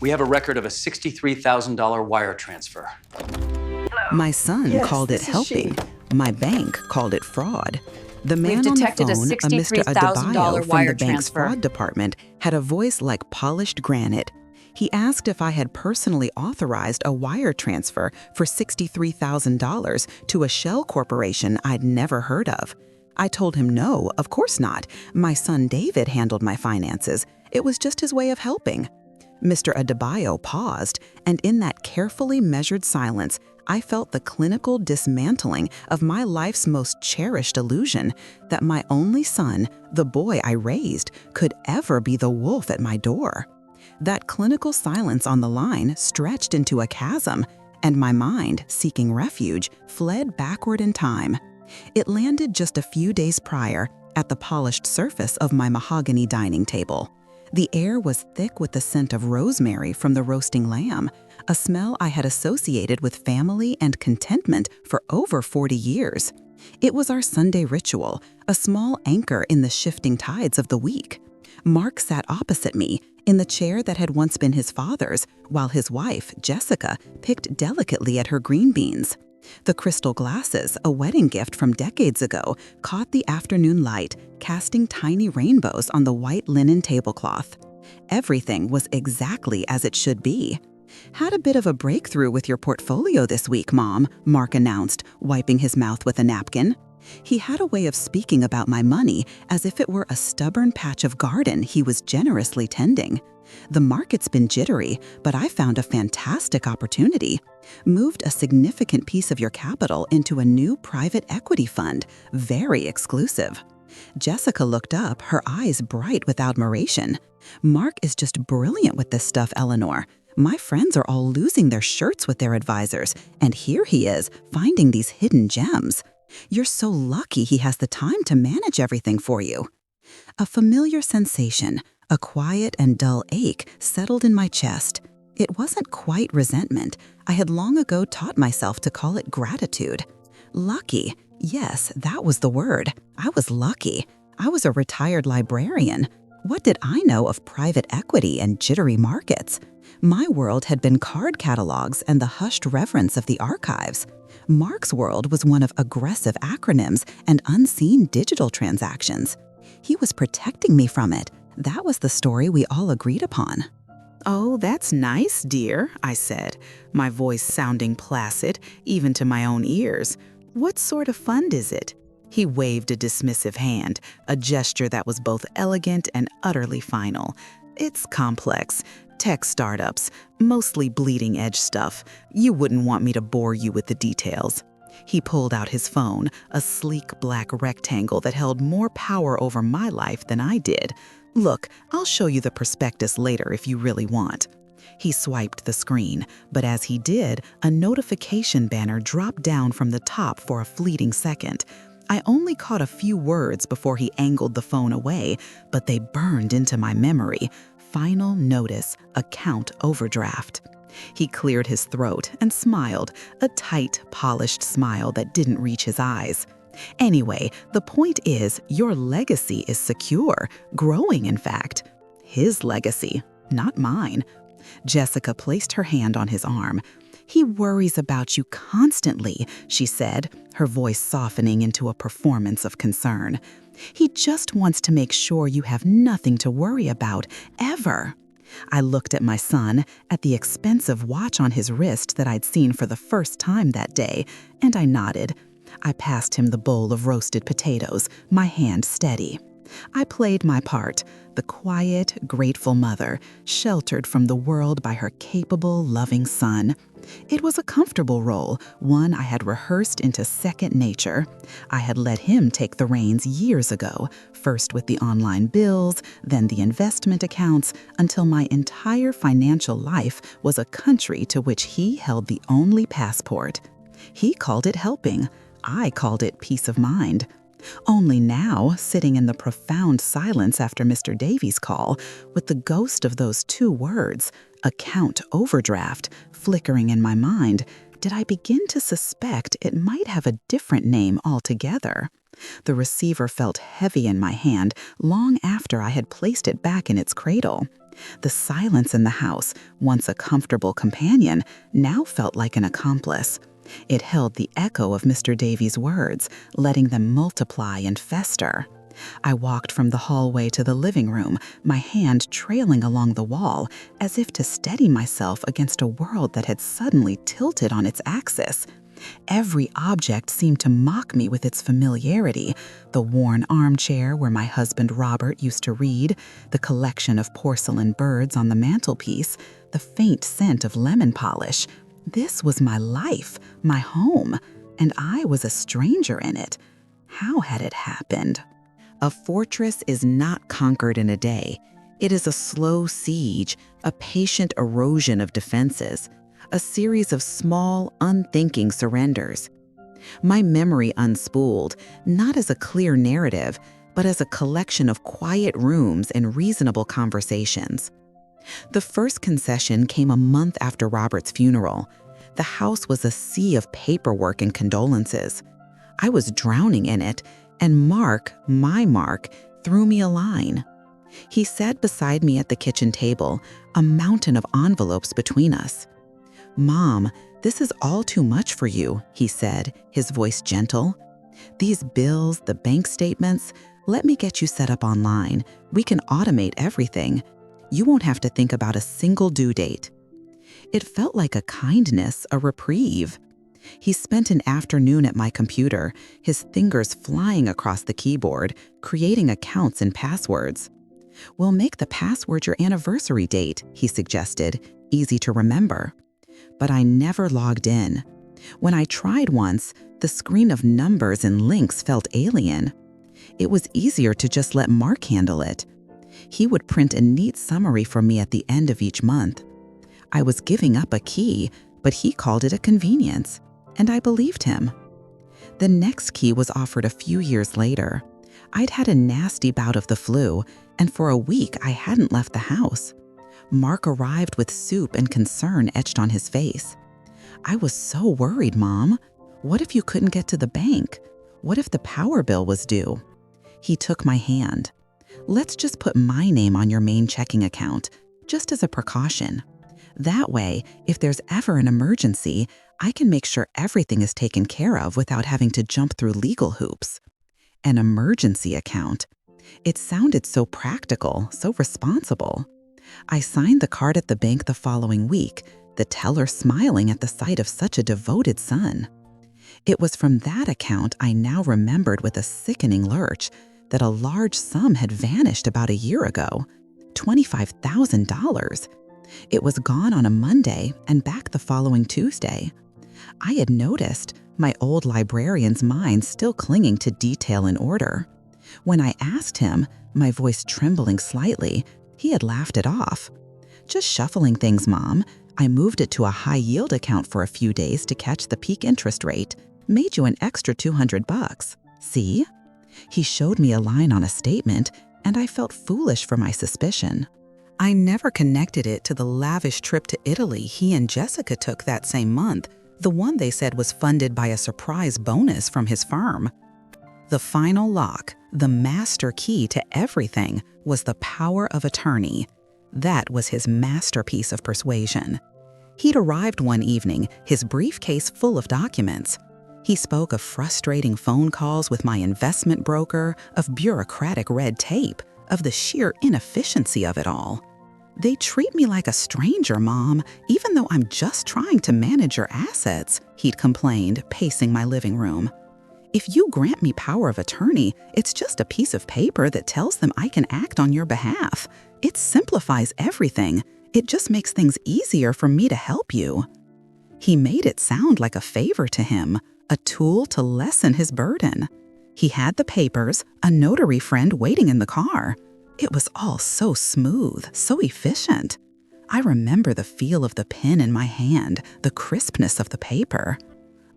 We have a record of a $63,000 wire transfer. My son called it helping. My bank called it fraud. The man on the phone, a Mr. Adebayo from the bank's fraud department, had a voice like polished granite. He asked if I had personally authorized a wire transfer for $63,000 to a shell corporation I'd never heard of. I told him no, of course not. My son David handled my finances. It was just his way of helping. Mr. Adebayo paused, and in that carefully measured silence, I felt the clinical dismantling of my life's most cherished illusion that my only son, the boy I raised, could ever be the wolf at my door. That clinical silence on the line stretched into a chasm, and my mind, seeking refuge, fled backward in time. It landed just a few days prior at the polished surface of my mahogany dining table. The air was thick with the scent of rosemary from the roasting lamb, a smell I had associated with family and contentment for over 40 years. It was our Sunday ritual, a small anchor in the shifting tides of the week. Mark sat opposite me, in the chair that had once been his father's, while his wife, Jessica, picked delicately at her green beans. The crystal glasses, a wedding gift from decades ago, caught the afternoon light, casting tiny rainbows on the white linen tablecloth. Everything was exactly as it should be. "Had a bit of a breakthrough with your portfolio this week, Mom," Mark announced, wiping his mouth with a napkin. He had a way of speaking about my money as if it were a stubborn patch of garden he was generously tending. "The market's been jittery, but I found a fantastic opportunity. Moved a significant piece of your capital into a new private equity fund, very exclusive." Jessica looked up, her eyes bright with admiration. "Mark is just brilliant with this stuff, Eleanor. My friends are all losing their shirts with their advisors, and here he is, finding these hidden gems. You're so lucky he has the time to manage everything for you." A familiar sensation, a quiet and dull ache, settled in my chest. It wasn't quite resentment. I had long ago taught myself to call it gratitude. Lucky. Yes, that was the word. I was lucky. I was a retired librarian. What did I know of private equity and jittery markets? My world had been card catalogs and the hushed reverence of the archives. Mark's world was one of aggressive acronyms and unseen digital transactions. He was protecting me from it. That was the story we all agreed upon. "Oh, that's nice, dear," I said, my voice sounding placid, even to my own ears. "What sort of fund is it?" He waved a dismissive hand, a gesture that was both elegant and utterly final. "It's complex. Tech startups, mostly bleeding-edge stuff. You wouldn't want me to bore you with the details." He pulled out his phone, a sleek black rectangle that held more power over my life than I did. "Look, I'll show you the prospectus later if you really want." He swiped the screen, but as he did, a notification banner dropped down from the top for a fleeting second. I only caught a few words before he angled the phone away, but they burned into my memory. "Final notice, account overdraft." He cleared his throat and smiled, a tight, polished smile that didn't reach his eyes. "Anyway, the point is, your legacy is secure, growing in fact. His legacy, not mine." Jessica placed her hand on his arm. "He worries about you constantly," she said, her voice softening into a performance of concern. "He just wants to make sure you have nothing to worry about, ever." I looked at my son, at the expensive watch on his wrist that I'd seen for the first time that day, and I nodded. I passed him the bowl of roasted potatoes, my hand steady. I played my part, the quiet, grateful mother, sheltered from the world by her capable, loving son. It was a comfortable role, one I had rehearsed into second nature. I had let him take the reins years ago, first with the online bills, then the investment accounts, until my entire financial life was a country to which he held the only passport. He called it helping. I called it peace of mind. Only now, sitting in the profound silence after Mr. Davies' call, with the ghost of those two words, account overdraft, flickering in my mind, did I begin to suspect it might have a different name altogether. The receiver felt heavy in my hand long after I had placed it back in its cradle. The silence in the house, once a comfortable companion, now felt like an accomplice. It held the echo of Mr. Davies' words, letting them multiply and fester. I walked from the hallway to the living room, my hand trailing along the wall, as if to steady myself against a world that had suddenly tilted on its axis. Every object seemed to mock me with its familiarity. The worn armchair where my husband Robert used to read, the collection of porcelain birds on the mantelpiece, the faint scent of lemon polish. This was my life, my home, and I was a stranger in it. How had it happened? A fortress is not conquered in a day. It is a slow siege, a patient erosion of defenses, a series of small, unthinking surrenders. My memory unspooled, not as a clear narrative, but as a collection of quiet rooms and reasonable conversations. The first concession came a month after Robert's funeral. The house was a sea of paperwork and condolences. I was drowning in it, and Mark, my Mark, threw me a line. He sat beside me at the kitchen table, a mountain of envelopes between us. "Mom, this is all too much for you," he said, his voice gentle. "These bills, the bank statements, let me get you set up online. We can automate everything. You won't have to think about a single due date." It felt like a kindness, a reprieve. He spent an afternoon at my computer, his fingers flying across the keyboard, creating accounts and passwords. "We'll make the password your anniversary date," he suggested, easy to remember. But I never logged in. When I tried once, the screen of numbers and links felt alien. It was easier to just let Mark handle it. He would print a neat summary for me at the end of each month. I was giving up a key, but he called it a convenience, and I believed him. The next key was offered a few years later. I'd had a nasty bout of the flu, and for a week I hadn't left the house. Mark arrived with soup and concern etched on his face. "I was so worried, Mom. What if you couldn't get to the bank? What if the power bill was due?" He took my hand. "Let's just put my name on your main checking account, just as a precaution. That way, if there's ever an emergency, I can make sure everything is taken care of without having to jump through legal hoops." An emergency account. It sounded so practical, so responsible. I signed the card at the bank the following week, the teller smiling at the sight of such a devoted son. It was from that account I now remembered with a sickening lurch that a large sum had vanished about a year ago, $25,000. It was gone on a Monday and back the following Tuesday. I had noticed, my old librarian's mind still clinging to detail and order. When I asked him, my voice trembling slightly, he had laughed it off. "Just shuffling things, Mom. I moved it to a high-yield account for a few days to catch the peak interest rate. Made you an extra $200. See?" He showed me a line on a statement, and I felt foolish for my suspicion. I never connected it to the lavish trip to Italy he and Jessica took that same month, the one they said was funded by a surprise bonus from his firm. The final lock, the master key to everything, was the power of attorney. That was his masterpiece of persuasion. He'd arrived one evening, his briefcase full of documents. He spoke of frustrating phone calls with my investment broker, of bureaucratic red tape, of the sheer inefficiency of it all. "They treat me like a stranger, Mom, even though I'm just trying to manage your assets," he'd complained, pacing my living room. "If you grant me power of attorney, it's just a piece of paper that tells them I can act on your behalf. It simplifies everything. It just makes things easier for me to help you." He made it sound like a favor to him, a tool to lessen his burden. He had the papers, a notary friend waiting in the car. It was all so smooth, so efficient. I remember the feel of the pen in my hand, the crispness of the paper.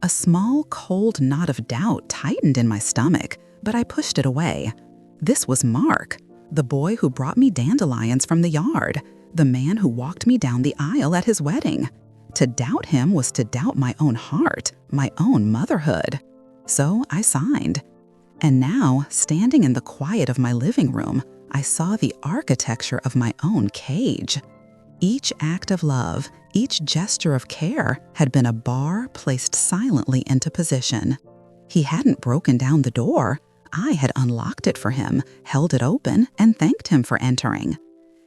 A small, cold knot of doubt tightened in my stomach, but I pushed it away. This was Mark, the boy who brought me dandelions from the yard, the man who walked me down the aisle at his wedding. To doubt him was to doubt my own heart, my own motherhood. So I signed. And now, standing in the quiet of my living room, I saw the architecture of my own cage. Each act of love, each gesture of care had been a bar placed silently into position. He hadn't broken down the door. I had unlocked it for him, held it open, and thanked him for entering.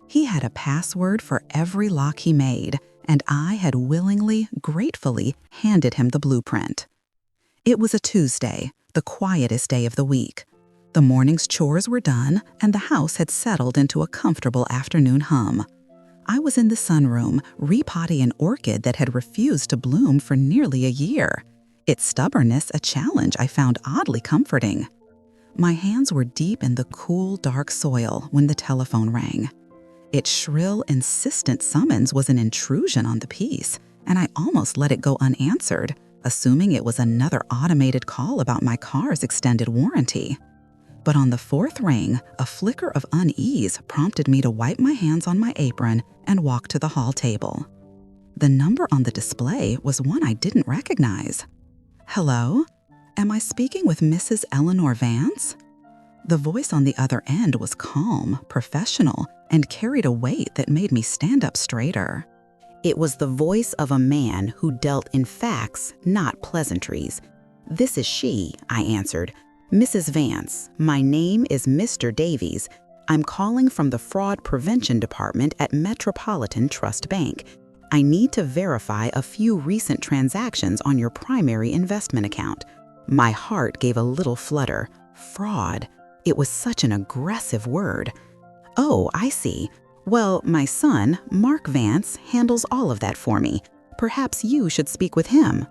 He had a password for every lock he made, and I had willingly, gratefully handed him the blueprint. It was a Tuesday, the quietest day of the week. The morning's chores were done, and the house had settled into a comfortable afternoon hum. I was in the sunroom, repotting an orchid that had refused to bloom for nearly a year. Its stubbornness a challenge I found oddly comforting. My hands were deep in the cool, dark soil when the telephone rang. Its shrill, insistent summons was an intrusion on the peace, and I almost let it go unanswered, assuming it was another automated call about my car's extended warranty. But on the fourth ring, a flicker of unease prompted me to wipe my hands on my apron and walk to the hall table. The number on the display was one I didn't recognize. "Hello? Am I speaking with Mrs. Eleanor Vance?" The voice on the other end was calm, professional, and carried a weight that made me stand up straighter. It was the voice of a man who dealt in facts, not pleasantries. "This is she," I answered. "Mrs. Vance, my name is Mr. Davies. I'm calling from the Fraud Prevention Department at Metropolitan Trust Bank. I need to verify a few recent transactions on your primary investment account." My heart gave a little flutter. Fraud. It was such an aggressive word. "Oh, I see. Well, my son, Mark Vance, handles all of that for me. Perhaps you should speak with him."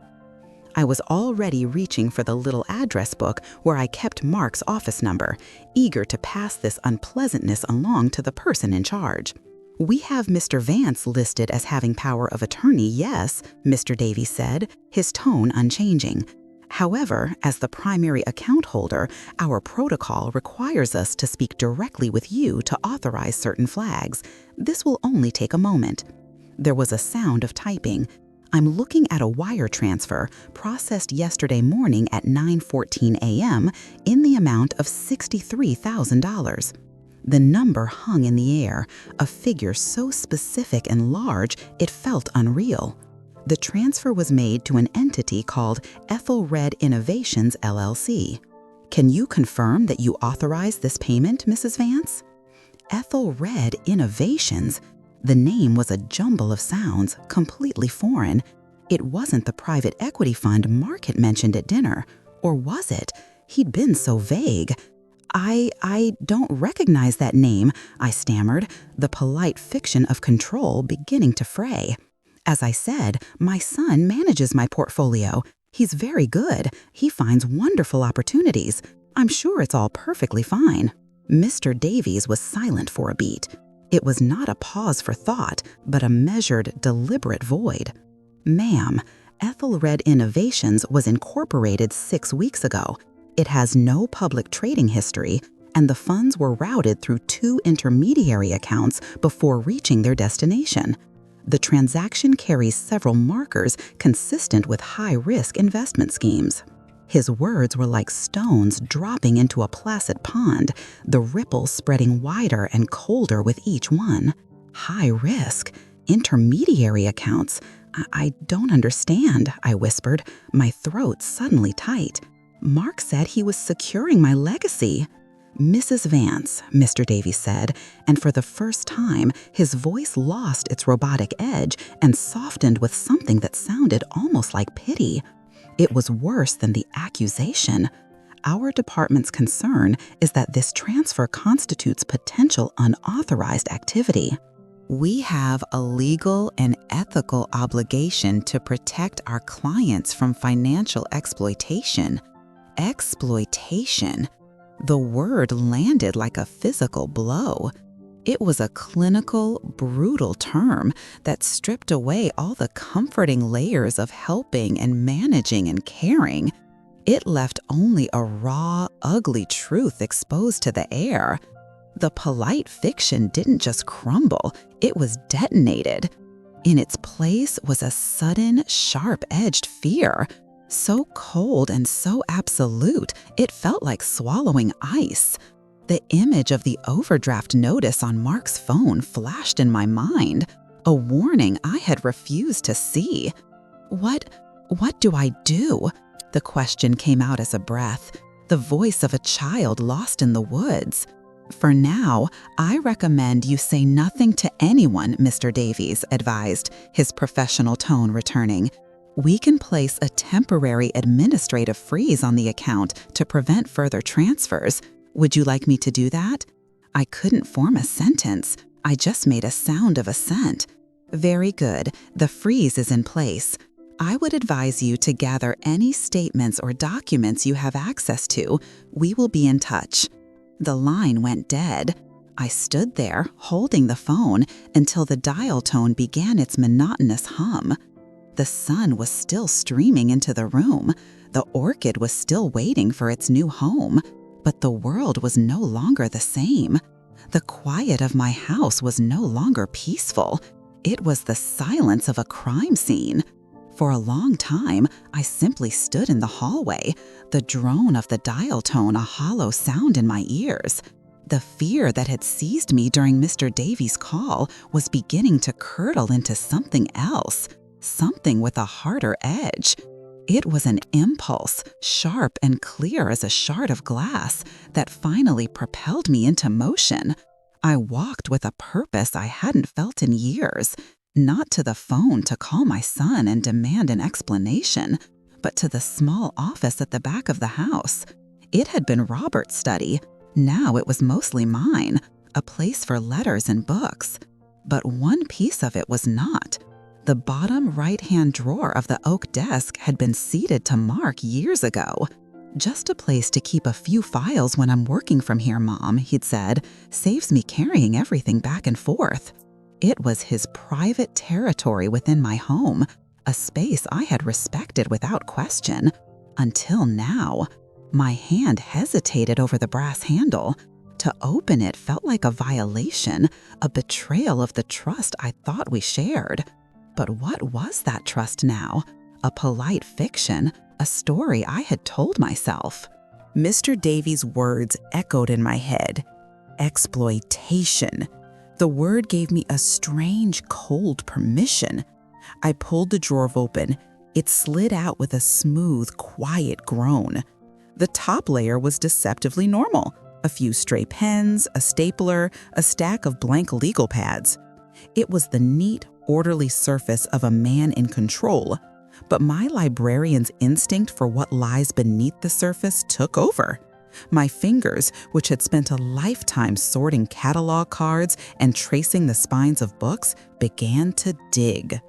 I was already reaching for the little address book where I kept Mark's office number, eager to pass this unpleasantness along to the person in charge. "We have Mr. Vance listed as having power of attorney, yes," Mr. Davies said, his tone unchanging. "However, as the primary account holder, our protocol requires us to speak directly with you to authorize certain flags. This will only take a moment." There was a sound of typing. "I'm looking at a wire transfer processed yesterday morning at 9:14 a.m. in the amount of $63,000. The number hung in the air, a figure so specific and large it felt unreal. The transfer was made to an entity called Ethelred Innovations, LLC. "Can you confirm that you authorized this payment, Mrs. Vance?" Ethelred Innovations? The name was a jumble of sounds, completely foreign. It wasn't the private equity fund Mark had mentioned at dinner. Or was it? He'd been so vague. I don't recognize that name," I stammered, the polite fiction of control beginning to fray. "As I said, my son manages my portfolio. He's very good. He finds wonderful opportunities. I'm sure it's all perfectly fine." Mr. Davies was silent for a beat. It was not a pause for thought, but a measured, deliberate void. "Ma'am, Ethelred Innovations was incorporated 6 weeks ago. It has no public trading history, and the funds were routed through 2 intermediary accounts before reaching their destination. The transaction carries several markers consistent with high-risk investment schemes." His words were like stones dropping into a placid pond, the ripples spreading wider and colder with each one. "High risk? Intermediary accounts? I don't understand," I whispered, my throat suddenly tight. "Mark said he was securing my legacy." "Mrs. Vance," Mr. Davies said, and for the first time, his voice lost its robotic edge and softened with something that sounded almost like pity. It was worse than the accusation. "Our department's concern is that this transfer constitutes potential unauthorized activity. We have a legal and ethical obligation to protect our clients from financial exploitation." Exploitation. The word landed like a physical blow. It was a clinical, brutal term that stripped away all the comforting layers of helping and managing and caring. It left only a raw, ugly truth exposed to the air. The polite fiction didn't just crumble, it was detonated. In its place was a sudden, sharp-edged fear. So cold and so absolute, it felt like swallowing ice. The image of the overdraft notice on Mark's phone flashed in my mind, a warning I had refused to see. What do I do? The question came out as a breath, the voice of a child lost in the woods. For now, I recommend you say nothing to anyone, Mr. Davies advised, his professional tone returning. We can place a temporary administrative freeze on the account to prevent further transfers. Would you like me to do that? I couldn't form a sentence. I just made a sound of assent. Very good. The freeze is in place. I would advise you to gather any statements or documents you have access to. We will be in touch. The line went dead. I stood there, holding the phone, until the dial tone began its monotonous hum. The sun was still streaming into the room. The orchid was still waiting for its new home. But the world was no longer the same. The quiet of my house was no longer peaceful. It was the silence of a crime scene. For a long time, I simply stood in the hallway, the drone of the dial tone a hollow sound in my ears. The fear that had seized me during Mr. Davies' call was beginning to curdle into something else, something with a harder edge. It was an impulse, sharp and clear as a shard of glass, that finally propelled me into motion. I walked with a purpose I hadn't felt in years. Not to the phone to call my son and demand an explanation, but to the small office at the back of the house. It had been Robert's study. Now it was mostly mine, a place for letters and books. But one piece of it was not. The bottom right-hand drawer of the oak desk had been ceded to Mark years ago. Just a place to keep a few files when I'm working from here, Mom, he'd said, saves me carrying everything back and forth. It was his private territory within my home, a space I had respected without question. Until now, my hand hesitated over the brass handle. To open it felt like a violation, a betrayal of the trust I thought we shared. But what was that trust now? A polite fiction, a story I had told myself. Mr. Davies' words echoed in my head. Exploitation. The word gave me a strange, cold permission. I pulled the drawer open. It slid out with a smooth, quiet groan. The top layer was deceptively normal. A few stray pens, a stapler, a stack of blank legal pads. It was the neat, orderly surface of a man in control. But my librarian's instinct for what lies beneath the surface took over. My fingers, which had spent a lifetime sorting catalog cards and tracing the spines of books, began to dig.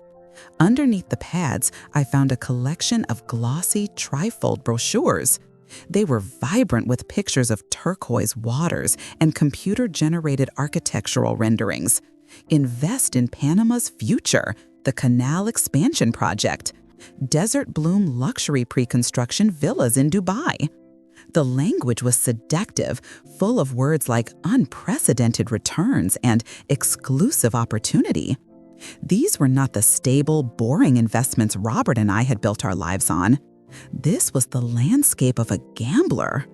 Underneath the pads, I found a collection of glossy trifold brochures. They were vibrant with pictures of turquoise waters and computer-generated architectural renderings. Invest in Panama's future, the Canal Expansion Project. Desert Bloom luxury pre-construction villas in Dubai. The language was seductive, full of words like unprecedented returns and exclusive opportunity. These were not the stable, boring investments Robert and I had built our lives on. This was the landscape of a gambler.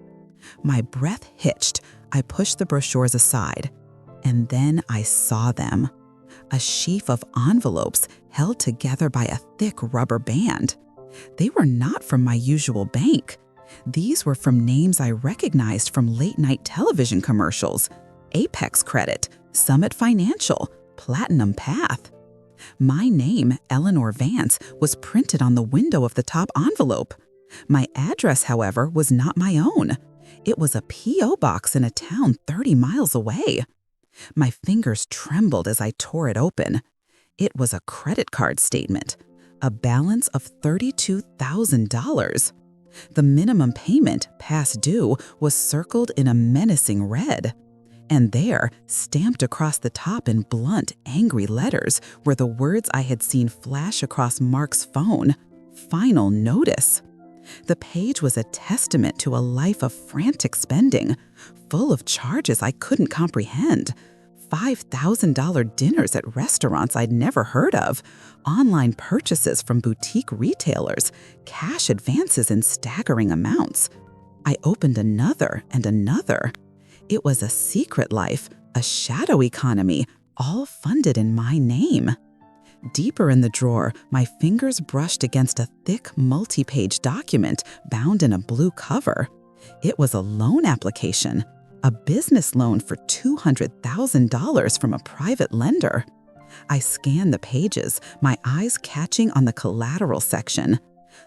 My breath hitched. I pushed the brochures aside. And then I saw them. A sheaf of envelopes held together by a thick rubber band. They were not from my usual bank. These were from names I recognized from late-night television commercials. Apex Credit, Summit Financial, Platinum Path. My name, Eleanor Vance, was printed on the window of the top envelope. My address, however, was not my own. It was a P.O. box in a town 30 miles away. My fingers trembled as I tore it open. It was a credit card statement, a balance of $32,000. The minimum payment, past due, was circled in a menacing red. And there, stamped across the top in blunt, angry letters, were the words I had seen flash across Mark's phone: final notice. The page was a testament to a life of frantic spending, full of charges I couldn't comprehend. $5,000 dinners at restaurants I'd never heard of, online purchases from boutique retailers, cash advances in staggering amounts. I opened another and another. It was a secret life, a shadow economy, all funded in my name. Deeper in the drawer, my fingers brushed against a thick, multi-page document bound in a blue cover. It was a loan application, a business loan for $200,000 from a private lender. I scanned the pages, my eyes catching on the collateral section.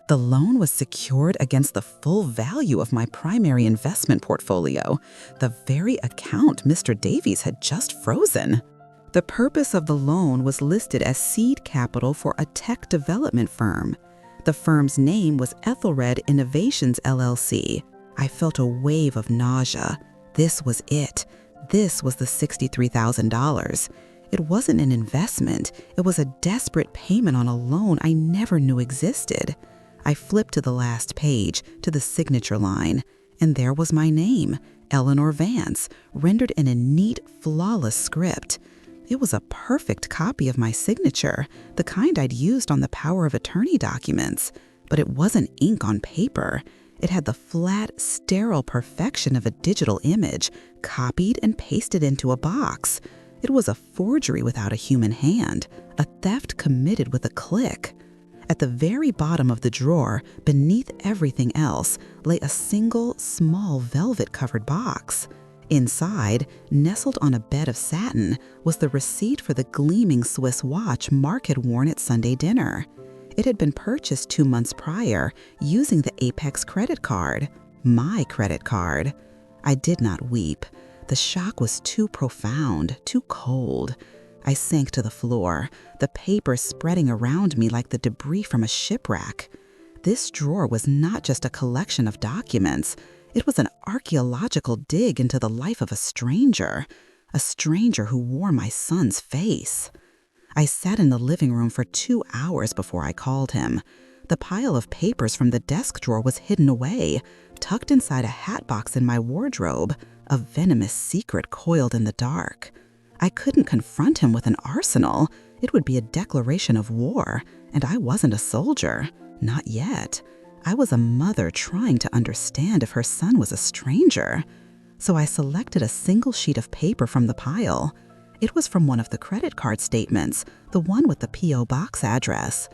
The loan was secured against the full value of my primary investment portfolio, the very account Mr. Davies had just frozen. The purpose of the loan was listed as seed capital for a tech development firm. The firm's name was Ethelred Innovations, LLC. I felt a wave of nausea. This was it. This was the $63,000. It wasn't an investment. It was a desperate payment on a loan I never knew existed. I flipped to the last page, to the signature line, and there was my name, Eleanor Vance, rendered in a neat, flawless script. It was a perfect copy of my signature, the kind I'd used on the power of attorney documents. But it wasn't ink on paper. It had the flat, sterile perfection of a digital image, copied and pasted into a box. It was a forgery without a human hand, a theft committed with a click. At the very bottom of the drawer, beneath everything else, lay a single, small velvet-covered box. Inside, nestled on a bed of satin, was the receipt for the gleaming Swiss watch Mark had worn at Sunday dinner. It had been purchased 2 months prior, using the Apex credit card, my credit card. I did not weep. The shock was too profound, too cold. I sank to the floor, the paper spreading around me like the debris from a shipwreck. This drawer was not just a collection of documents. It was an archaeological dig into the life of a stranger who wore my son's face. I sat in the living room for 2 hours before I called him. The pile of papers from the desk drawer was hidden away, tucked inside a hat box in my wardrobe, a venomous secret coiled in the dark. I couldn't confront him with an arsenal. It would be a declaration of war, and I wasn't a soldier. Not yet. I was a mother trying to understand if her son was a stranger. So I selected a single sheet of paper from the pile. It was from one of the credit card statements, the one with the P.O. box address.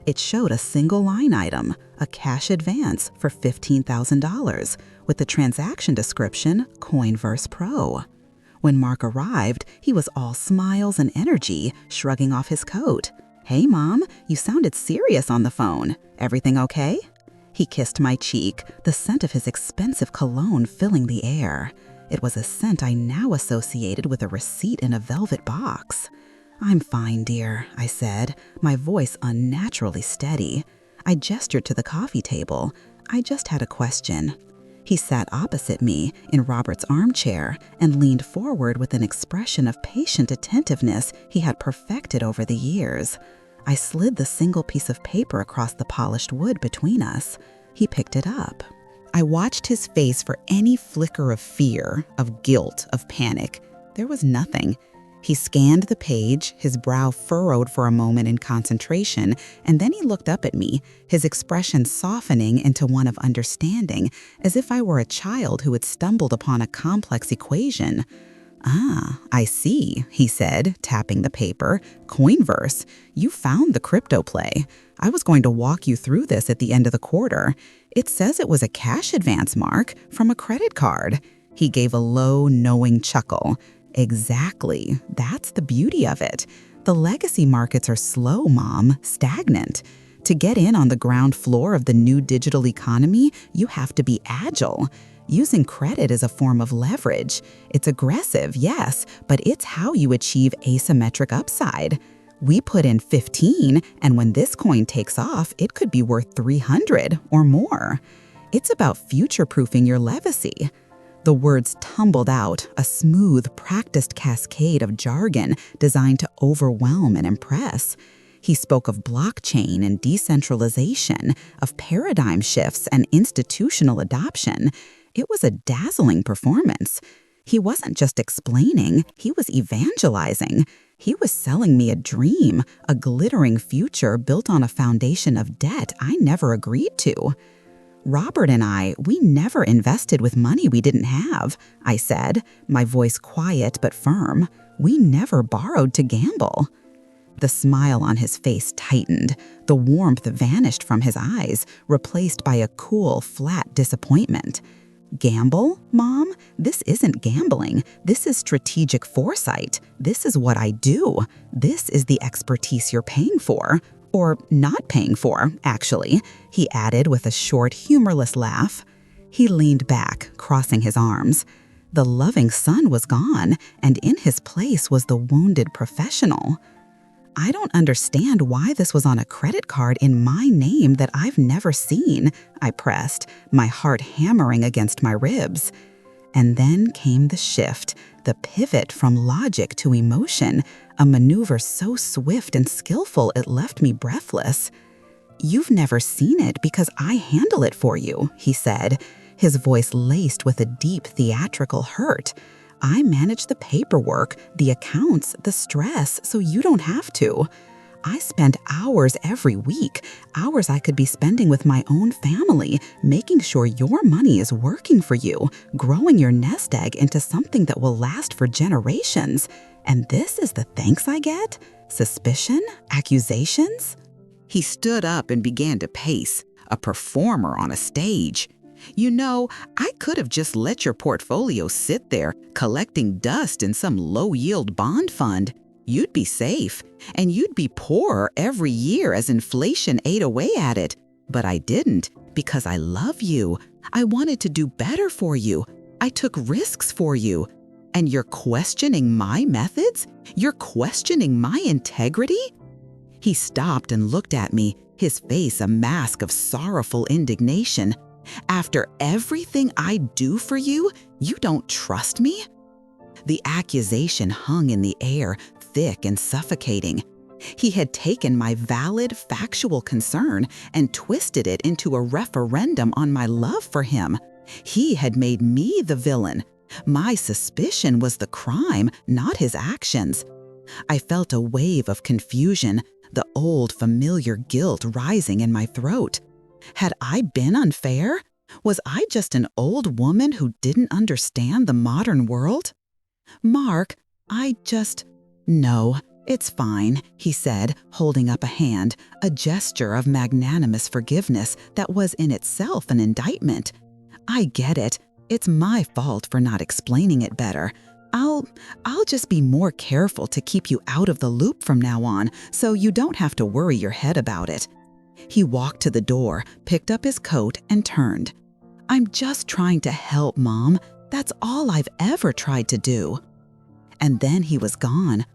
It showed a single line item, a cash advance for $15,000, with the transaction description, Coinverse Pro. When Mark arrived, he was all smiles and energy, shrugging off his coat. "Hey, Mom, you sounded serious on the phone. Everything okay?" He kissed my cheek, the scent of his expensive cologne filling the air. It was a scent I now associated with a receipt in a velvet box. "I'm fine, dear," I said, my voice unnaturally steady. I gestured to the coffee table. I just had a question. He sat opposite me in Robert's armchair and leaned forward with an expression of patient attentiveness he had perfected over the years. I slid the single piece of paper across the polished wood between us. He picked it up. I watched his face for any flicker of fear, of guilt, of panic. There was nothing. He scanned the page, his brow furrowed for a moment in concentration, and then he looked up at me, his expression softening into one of understanding, as if I were a child who had stumbled upon a complex equation. "Ah, I see," he said, tapping the paper. "Coinverse. You found the crypto play. I was going to walk you through this at the end of the quarter. It says it was a cash advance, Mark, from a credit card." He gave a low, knowing chuckle. "Exactly. That's the beauty of it. The legacy markets are slow, Mom, stagnant. To get in on the ground floor of the new digital economy, you have to be agile. Using credit is a form of leverage. It's aggressive, yes, but it's how you achieve asymmetric upside. We put in 15, and when this coin takes off, it could be worth 300 or more. It's about future-proofing your legacy." The words tumbled out, a smooth, practiced cascade of jargon designed to overwhelm and impress. He spoke of blockchain and decentralization, of paradigm shifts and institutional adoption. It was a dazzling performance. He wasn't just explaining, he was evangelizing. He was selling me a dream, a glittering future built on a foundation of debt I never agreed to. "Robert and we never invested with money we didn't have," I said, my voice quiet but firm. "We never borrowed to gamble." The smile on his face tightened. The warmth vanished from his eyes, replaced by a cool, flat disappointment. "Gamble, Mom? This isn't gambling. This is strategic foresight. This is what I do. This is the expertise you're paying for. Or not paying for, actually," he added with a short, humorless laugh. He leaned back, crossing his arms. The loving son was gone, and in his place was the wounded professional. "I don't understand why this was on a credit card in my name that I've never seen," I pressed, my heart hammering against my ribs. And then came the shift, the pivot from logic to emotion, a maneuver so swift and skillful it left me breathless. "You've never seen it because I handle it for you," he said, his voice laced with a deep theatrical hurt. "I manage the paperwork, the accounts, the stress, so you don't have to. I spend hours every week, hours I could be spending with my own family, making sure your money is working for you, growing your nest egg into something that will last for generations. And this is the thanks I get? Suspicion? Accusations?" He stood up and began to pace, a performer on a stage. "You know, I could have just let your portfolio sit there, collecting dust in some low-yield bond fund. You'd be safe, and you'd be poorer every year as inflation ate away at it. But I didn't, because I love you. I wanted to do better for you. I took risks for you. And you're questioning my methods? You're questioning my integrity?" He stopped and looked at me, his face a mask of sorrowful indignation. "After everything I do for you, you don't trust me?" The accusation hung in the air, thick and suffocating. He had taken my valid, factual concern and twisted it into a referendum on my love for him. He had made me the villain. My suspicion was the crime, not his actions. I felt a wave of confusion, the old familiar guilt rising in my throat. Had I been unfair? Was I just an old woman who didn't understand the modern world? "Mark, No, it's fine," he said, holding up a hand, a gesture of magnanimous forgiveness that was in itself an indictment. "I get it. It's my fault for not explaining it better. I'll just be more careful to keep you out of the loop from now on, so you don't have to worry your head about it." He walked to the door, picked up his coat, and turned. "I'm just trying to help, Mom. That's all I've ever tried to do." And then he was gone.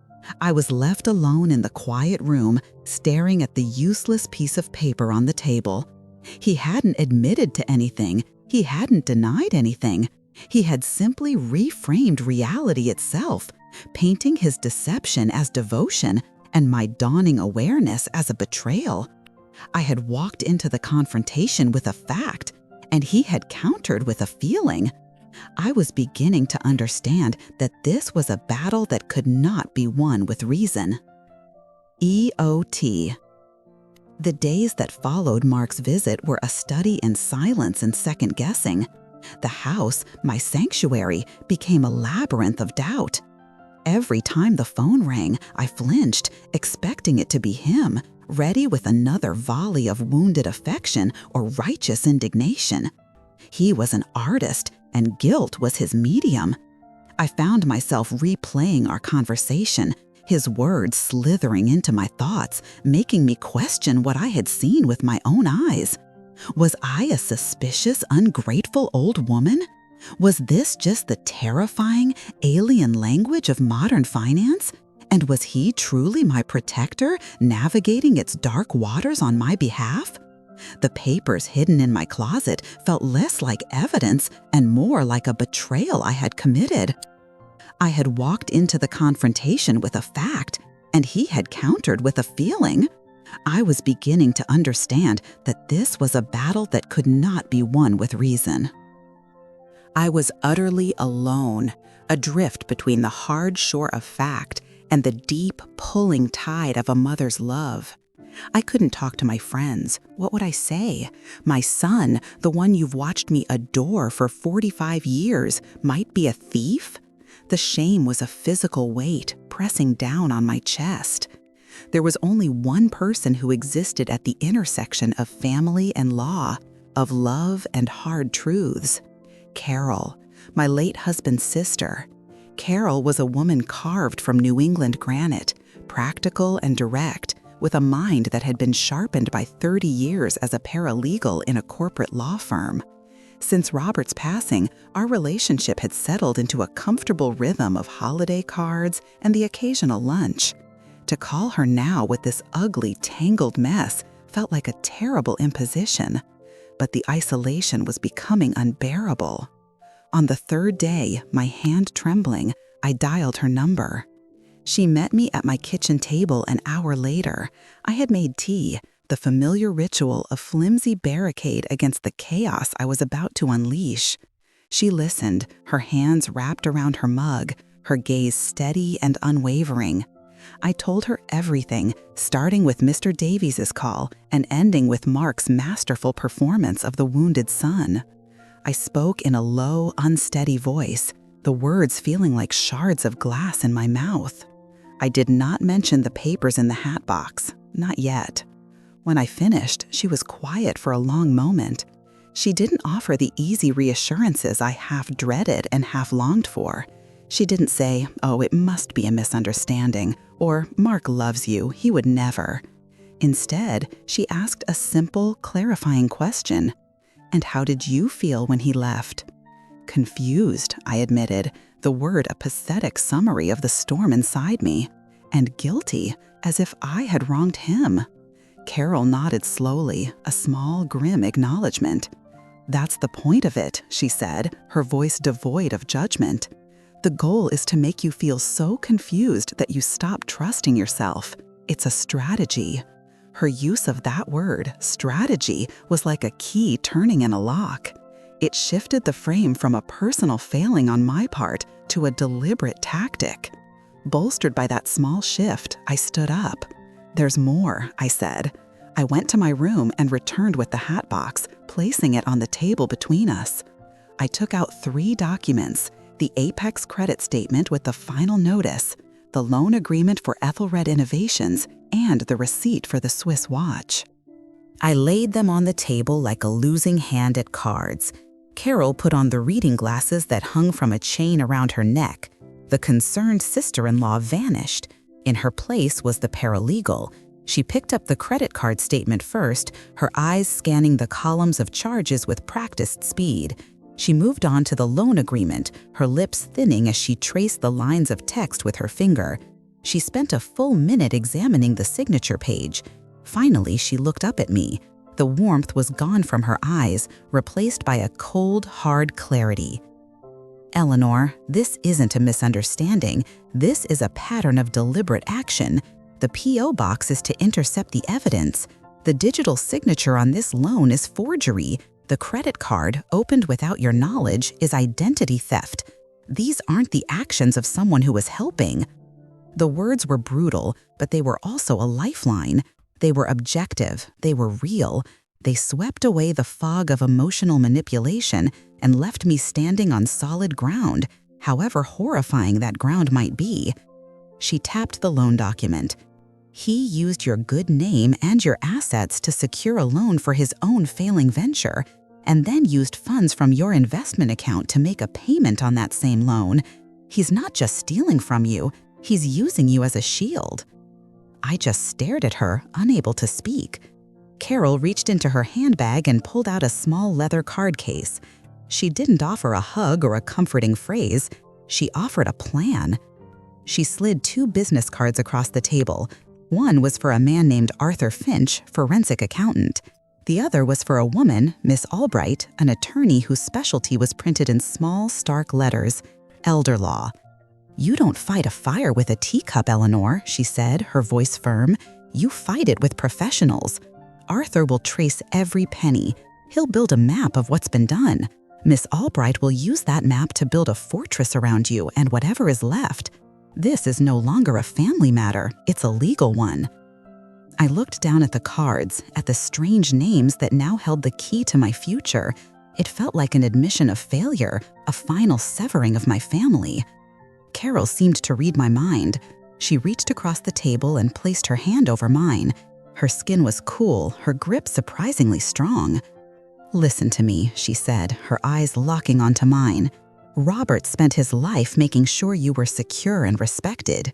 I was left alone in the quiet room, staring at the useless piece of paper on the table. He hadn't admitted to anything. He hadn't denied anything. He had simply reframed reality itself, painting his deception as devotion and my dawning awareness as a betrayal. I had walked into the confrontation with a fact, and he had countered with a feeling. I was beginning to understand that this was a battle that could not be won with reason. EOT. The days that followed Mark's visit were a study in silence and second-guessing. The house, my sanctuary, became a labyrinth of doubt. Every time the phone rang, I flinched, expecting it to be him, ready with another volley of wounded affection or righteous indignation. He was an artist, and guilt was his medium. I found myself replaying our conversation, his words slithering into my thoughts, making me question what I had seen with my own eyes. Was I a suspicious, ungrateful old woman? Was this just the terrifying, alien language of modern finance? And was he truly my protector, navigating its dark waters on my behalf? The papers hidden in my closet felt less like evidence and more like a betrayal I had committed. I had walked into the confrontation with a fact, and he had countered with a feeling. I was beginning to understand that this was a battle that could not be won with reason. I was utterly alone, adrift between the hard shore of fact and the deep, pulling tide of a mother's love. I couldn't talk to my friends. What would I say? My son, the one you've watched me adore for 45 years, might be a thief? The shame was a physical weight pressing down on my chest. There was only one person who existed at the intersection of family and law, of love and hard truths. Carol, my late husband's sister. Carol was a woman carved from New England granite, practical and direct, with a mind that had been sharpened by 30 years as a paralegal in a corporate law firm. Since Robert's passing, our relationship had settled into a comfortable rhythm of holiday cards and the occasional lunch. To call her now with this ugly, tangled mess felt like a terrible imposition. But the isolation was becoming unbearable. On the third day, my hand trembling, I dialed her number. She met me at my kitchen table an hour later. I had made tea, the familiar ritual of flimsy barricade against the chaos I was about to unleash. She listened, her hands wrapped around her mug, her gaze steady and unwavering. I told her everything, starting with Mr. Davies's call and ending with Mark's masterful performance of the wounded son. I spoke in a low, unsteady voice, the words feeling like shards of glass in my mouth. I did not mention the papers in the hat box, not yet. When I finished, she was quiet for a long moment. She didn't offer the easy reassurances I half dreaded and half longed for. She didn't say, "Oh, it must be a misunderstanding," or "Mark loves you, he would never." Instead, she asked a simple, clarifying question. "And how did you feel when he left?" Confused, I admitted, the word a pathetic summary of the storm inside me. And guilty, as if I had wronged him. Carol nodded slowly, a small, grim acknowledgement. "That's the point of it," she said, her voice devoid of judgment. "The goal is to make you feel so confused that you stop trusting yourself. It's a strategy." Her use of that word, strategy, was like a key turning in a lock. It shifted the frame from a personal failing on my part to a deliberate tactic. Bolstered by that small shift, I stood up. "There's more," I said. I went to my room and returned with the hat box, placing it on the table between us. I took out 3 documents: the Apex credit statement with the final notice, the loan agreement for Ethelred Innovations, and the receipt for the Swiss watch. I laid them on the table like a losing hand at cards. Carol put on the reading glasses that hung from a chain around her neck. The concerned sister-in-law vanished. In her place was the paralegal. She picked up the credit card statement first, her eyes scanning the columns of charges with practiced speed. She moved on to the loan agreement, her lips thinning as she traced the lines of text with her finger. She spent a full minute examining the signature page. Finally, she looked up at me. The warmth was gone from her eyes, replaced by a cold, hard clarity. "Eleanor, this isn't a misunderstanding. This is a pattern of deliberate action. The P.O. box is to intercept the evidence. The digital signature on this loan is forgery. The credit card, opened without your knowledge, is identity theft. These aren't the actions of someone who was helping." The words were brutal, but they were also a lifeline. They were objective, they were real. They swept away the fog of emotional manipulation and left me standing on solid ground, however horrifying that ground might be. She tapped the loan document. "He used your good name and your assets to secure a loan for his own failing venture, and then used funds from your investment account to make a payment on that same loan. He's not just stealing from you, he's using you as a shield." I just stared at her, unable to speak. Carol reached into her handbag and pulled out a small leather card case. She didn't offer a hug or a comforting phrase. She offered a plan. She slid 2 business cards across the table. One was for a man named Arthur Finch, forensic accountant. The other was for a woman, Miss Albright, an attorney whose specialty was printed in small, stark letters, elder law. "You don't fight a fire with a teacup, Eleanor," she said, her voice firm. "You fight it with professionals. Arthur will trace every penny. He'll build a map of what's been done. Miss Albright will use that map to build a fortress around you and whatever is left. This is no longer a family matter, it's a legal one." I looked down at the cards, at the strange names that now held the key to my future. It felt like an admission of failure, a final severing of my family. Carol seemed to read my mind. She reached across the table and placed her hand over mine. Her skin was cool, her grip surprisingly strong. "Listen to me," she said, her eyes locking onto mine. "Robert spent his life making sure you were secure and respected.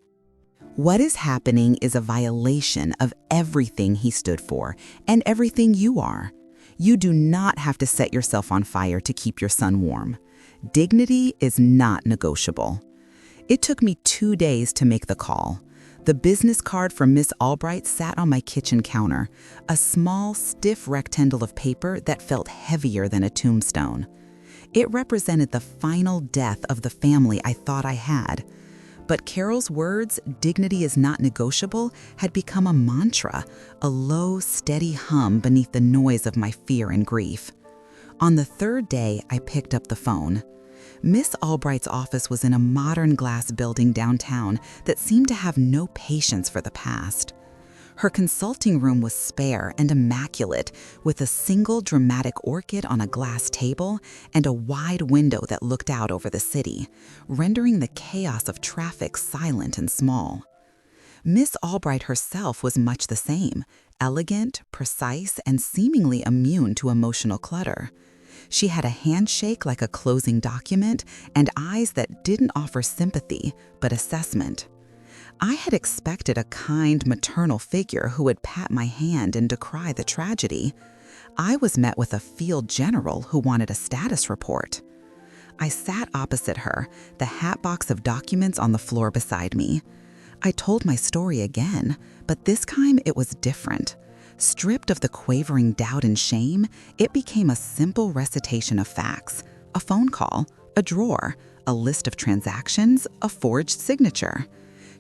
What is happening is a violation of everything he stood for and everything you are. You do not have to set yourself on fire to keep your son warm. Dignity is not negotiable." It took me 2 days to make the call. The business card from Miss Albright sat on my kitchen counter, a small, stiff rectangle of paper that felt heavier than a tombstone. It represented the final death of the family I thought I had. But Carol's words, "dignity is not negotiable," had become a mantra, a low, steady hum beneath the noise of my fear and grief. On the 3rd day, I picked up the phone. Miss Albright's office was in a modern glass building downtown that seemed to have no patience for the past. Her consulting room was spare and immaculate, with a single dramatic orchid on a glass table and a wide window that looked out over the city, rendering the chaos of traffic silent and small. Miss Albright herself was much the same, elegant, precise, and seemingly immune to emotional clutter. She had a handshake like a closing document and eyes that didn't offer sympathy, but assessment. I had expected a kind maternal figure who would pat my hand and decry the tragedy. I was met with a field general who wanted a status report. I sat opposite her, the hatbox of documents on the floor beside me. I told my story again, but this time it was different. Stripped of the quavering doubt and shame, it became a simple recitation of facts, a phone call, a drawer, a list of transactions, a forged signature.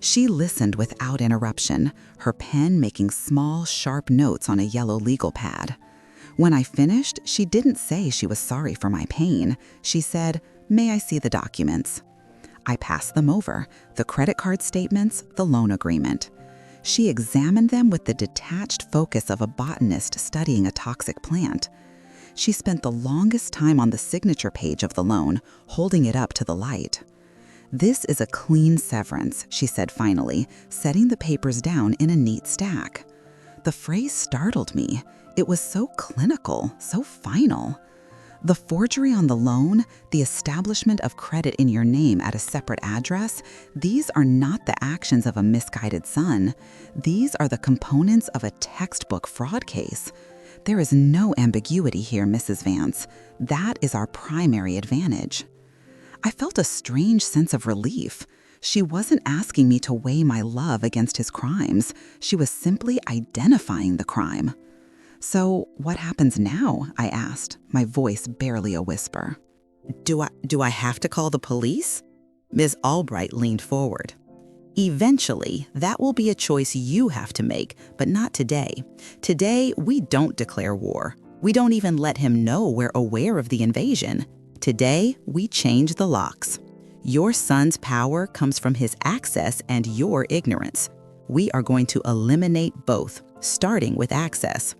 She listened without interruption, her pen making small, sharp notes on a yellow legal pad. When I finished, she didn't say she was sorry for my pain. She said, "May I see the documents?" I passed them over, the credit card statements, the loan agreement. She examined them with the detached focus of a botanist studying a toxic plant. She spent the longest time on the signature page of the loan, holding it up to the light. "This is a clean severance," she said finally, setting the papers down in a neat stack. The phrase startled me. It was so clinical, so final. The forgery on the loan, the establishment of credit in your name at a separate address, these are not the actions of a misguided son. These are the components of a textbook fraud case. There is no ambiguity here, Mrs. Vance. That is our primary advantage. I felt a strange sense of relief. She wasn't asking me to weigh my love against his crimes. She was simply identifying the crime. "So, what happens now?" I asked, my voice barely a whisper. Do I have to call the police?" Ms. Albright leaned forward. "Eventually, that will be a choice you have to make, but not today. Today, we don't declare war. We don't even let him know we're aware of the invasion. Today, we change the locks. Your son's power comes from his access and your ignorance. We are going to eliminate both, starting with access."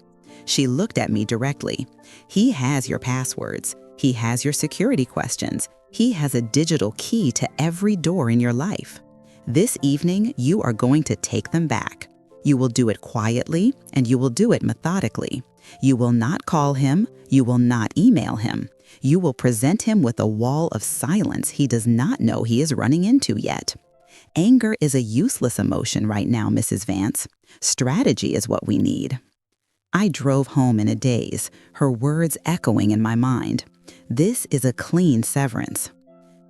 She looked at me directly. "He has your passwords. He has your security questions. He has a digital key to every door in your life. This evening, you are going to take them back. You will do it quietly, and you will do it methodically. You will not call him. You will not email him. You will present him with a wall of silence he does not know he is running into yet. Anger is a useless emotion right now, Mrs. Vance. Strategy is what we need." I drove home in a daze, her words echoing in my mind. This is a clean severance.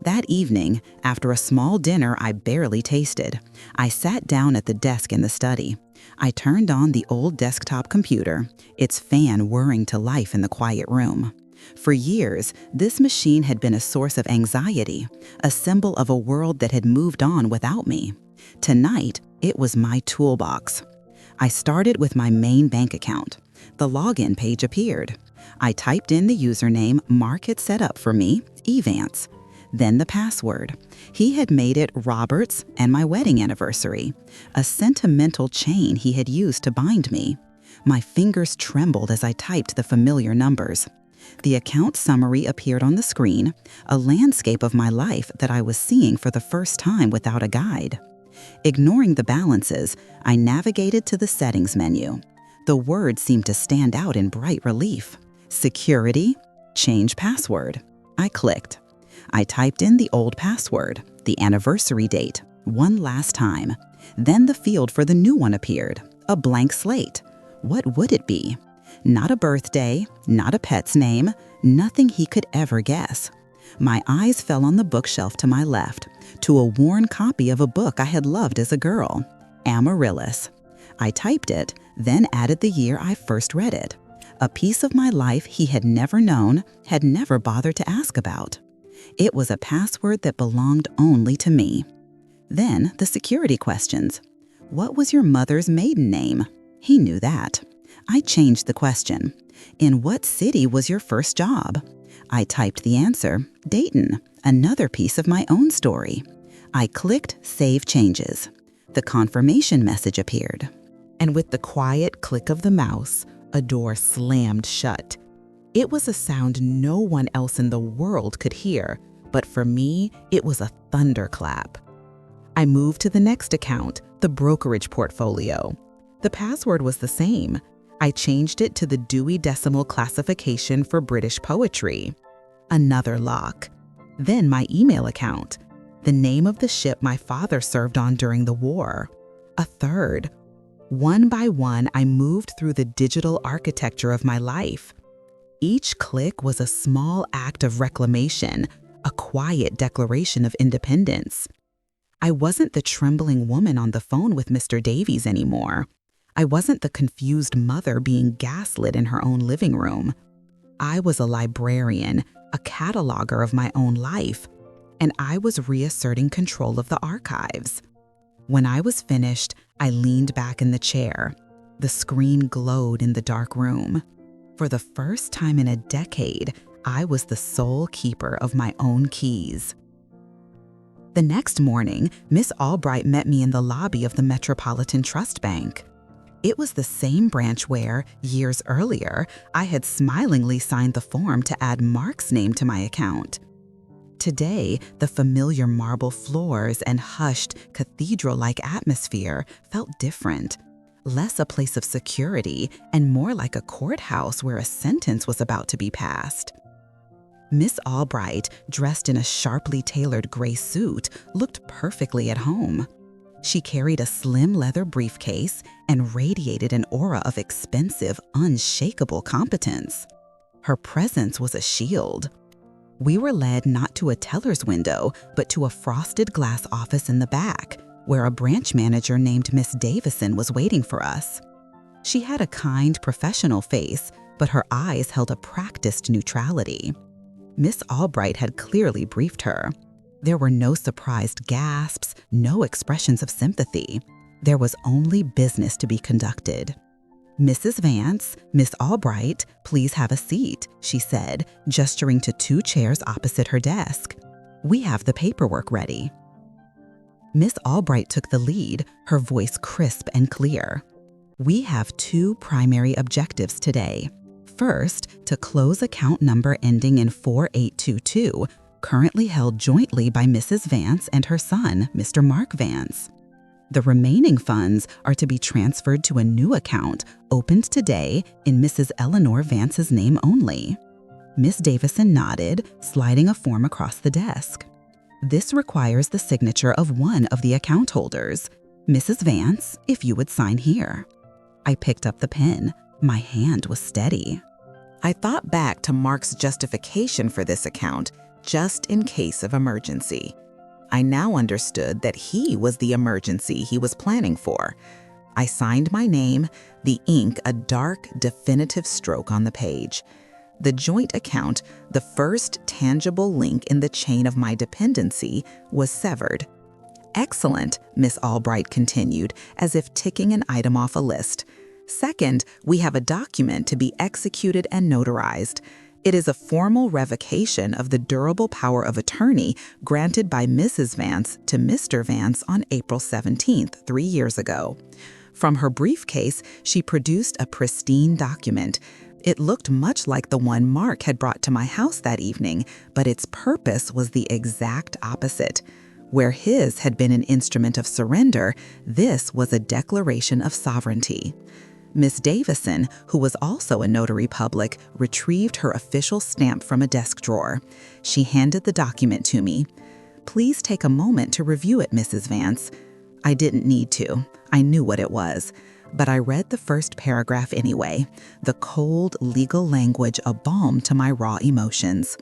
That evening, after a small dinner I barely tasted, I sat down at the desk in the study. I turned on the old desktop computer, its fan whirring to life in the quiet room. For years, this machine had been a source of anxiety, a symbol of a world that had moved on without me. Tonight, it was my toolbox. I started with my main bank account. The login page appeared. I typed in the username Mark had set up for me, Evance. then the password. He had made it Robert's and my wedding anniversary, a sentimental chain he had used to bind me. My fingers trembled as I typed the familiar numbers. The account summary appeared on the screen, a landscape of my life that I was seeing for the first time without a guide. Ignoring the balances, I navigated to the settings menu. The words seemed to stand out in bright relief. Security, change password. I clicked. I typed in the old password, the anniversary date, one last time. Then the field for the new one appeared, a blank slate. What would it be? Not a birthday, not a pet's name, nothing he could ever guess. My eyes fell on the bookshelf to my left, to a worn copy of a book I had loved as a girl, Amaryllis. I typed it, then added the year I first read it. A piece of my life he had never known, had never bothered to ask about. It was a password that belonged only to me. Then the security questions. What was your mother's maiden name? He knew that. I changed the question. In what city was your first job? I typed the answer, Dayton, another piece of my own story. I clicked Save Changes. The confirmation message appeared. And with the quiet click of the mouse, a door slammed shut. It was a sound no one else in the world could hear, but for me, it was a thunderclap. I moved to the next account, the brokerage portfolio. The password was the same. I changed it to the Dewey Decimal Classification for British Poetry. Another lock. Then my email account, the name of the ship my father served on during the war. A third. One by one, I moved through the digital architecture of my life. Each click was a small act of reclamation, a quiet declaration of independence. I wasn't the trembling woman on the phone with Mr. Davies anymore. I wasn't the confused mother being gaslit in her own living room. I was a librarian, a cataloger of my own life, and I was reasserting control of the archives. When I was finished, I leaned back in the chair. The screen glowed in the dark room. For the first time in a decade, I was the sole keeper of my own keys. The next morning, Miss Albright met me in the lobby of the Metropolitan Trust Bank. It was the same branch where, years earlier, I had smilingly signed the form to add Mark's name to my account. Today, the familiar marble floors and hushed, cathedral-like atmosphere felt different, less a place of security and more like a courthouse where a sentence was about to be passed. Miss Albright, dressed in a sharply tailored gray suit, looked perfectly at home. She carried a slim leather briefcase and radiated an aura of expensive, unshakable competence. Her presence was a shield. We were led not to a teller's window, but to a frosted glass office in the back, where a branch manager named Miss Davison was waiting for us. She had a kind, professional face, but her eyes held a practiced neutrality. Miss Albright had clearly briefed her. There were no surprised gasps, no expressions of sympathy. There was only business to be conducted. Mrs. Vance, Miss Albright, please have a seat, she said, gesturing to 2 chairs opposite her desk. We have the paperwork ready. Miss Albright took the lead, her voice crisp and clear. We have 2 primary objectives today. First, to close account number ending in 4822, currently held jointly by Mrs. Vance and her son, Mr. Mark Vance. The remaining funds are to be transferred to a new account opened today in Mrs. Eleanor Vance's name only. Miss Davison nodded, sliding a form across the desk. This requires the signature of one of the account holders. Mrs. Vance, if you would sign here. I picked up the pen. My hand was steady. I thought back to Mark's justification for this account, just in case of emergency. I now understood that he was the emergency he was planning for. I signed my name, the ink a dark, definitive stroke on the page. The joint account, the first tangible link in the chain of my dependency, was severed. Excellent, Miss Albright continued, as if ticking an item off a list. Second, we have a document to be executed and notarized. It is a formal revocation of the durable power of attorney granted by Mrs. Vance to Mr. Vance on April 17th, 3 years ago. From her briefcase, she produced a pristine document. It looked much like the one Mark had brought to my house that evening, but its purpose was the exact opposite. Where his had been an instrument of surrender, this was a declaration of sovereignty. Miss Davison, who was also a notary public, retrieved her official stamp from a desk drawer. She handed the document to me. "Please take a moment to review it, Mrs. Vance." I didn't need to. I knew what it was. But I read the first paragraph anyway, the cold legal language a balm to my raw emotions.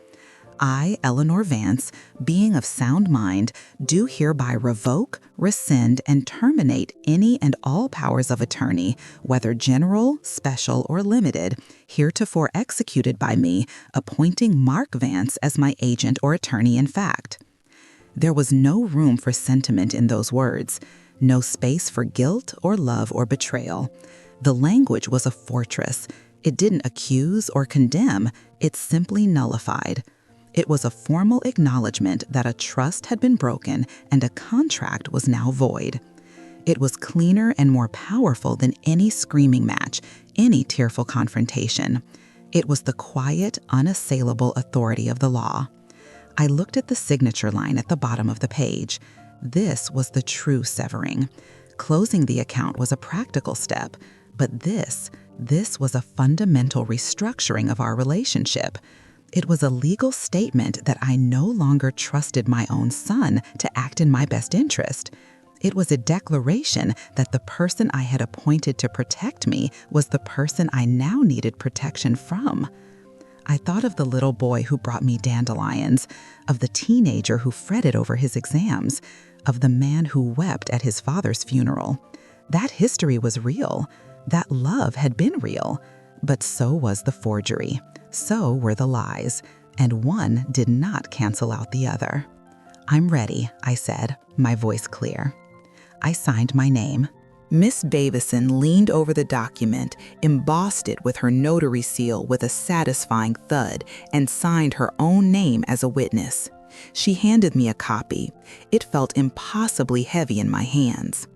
"I, Eleanor Vance, being of sound mind, do hereby revoke, rescind, and terminate any and all powers of attorney, whether general, special, or limited, heretofore executed by me, appointing Mark Vance as my agent or attorney in fact." There was no room for sentiment in those words, no space for guilt or love or betrayal. The language was a fortress. It didn't accuse or condemn, it simply nullified. It was a formal acknowledgement that a trust had been broken and a contract was now void. It was cleaner and more powerful than any screaming match, any tearful confrontation. It was the quiet, unassailable authority of the law. I looked at the signature line at the bottom of the page. This was the true severing. Closing the account was a practical step, but this was a fundamental restructuring of our relationship. It was a legal statement that I no longer trusted my own son to act in my best interest. It was a declaration that the person I had appointed to protect me was the person I now needed protection from. I thought of the little boy who brought me dandelions, of the teenager who fretted over his exams, of the man who wept at his father's funeral. That history was real. That love had been real. But so was the forgery. So were the lies. And one did not cancel out the other. "I'm ready," I said, my voice clear. I signed my name. Miss Davison leaned over the document, embossed it with her notary seal with a satisfying thud, and signed her own name as a witness. She handed me a copy. It felt impossibly heavy in my hands.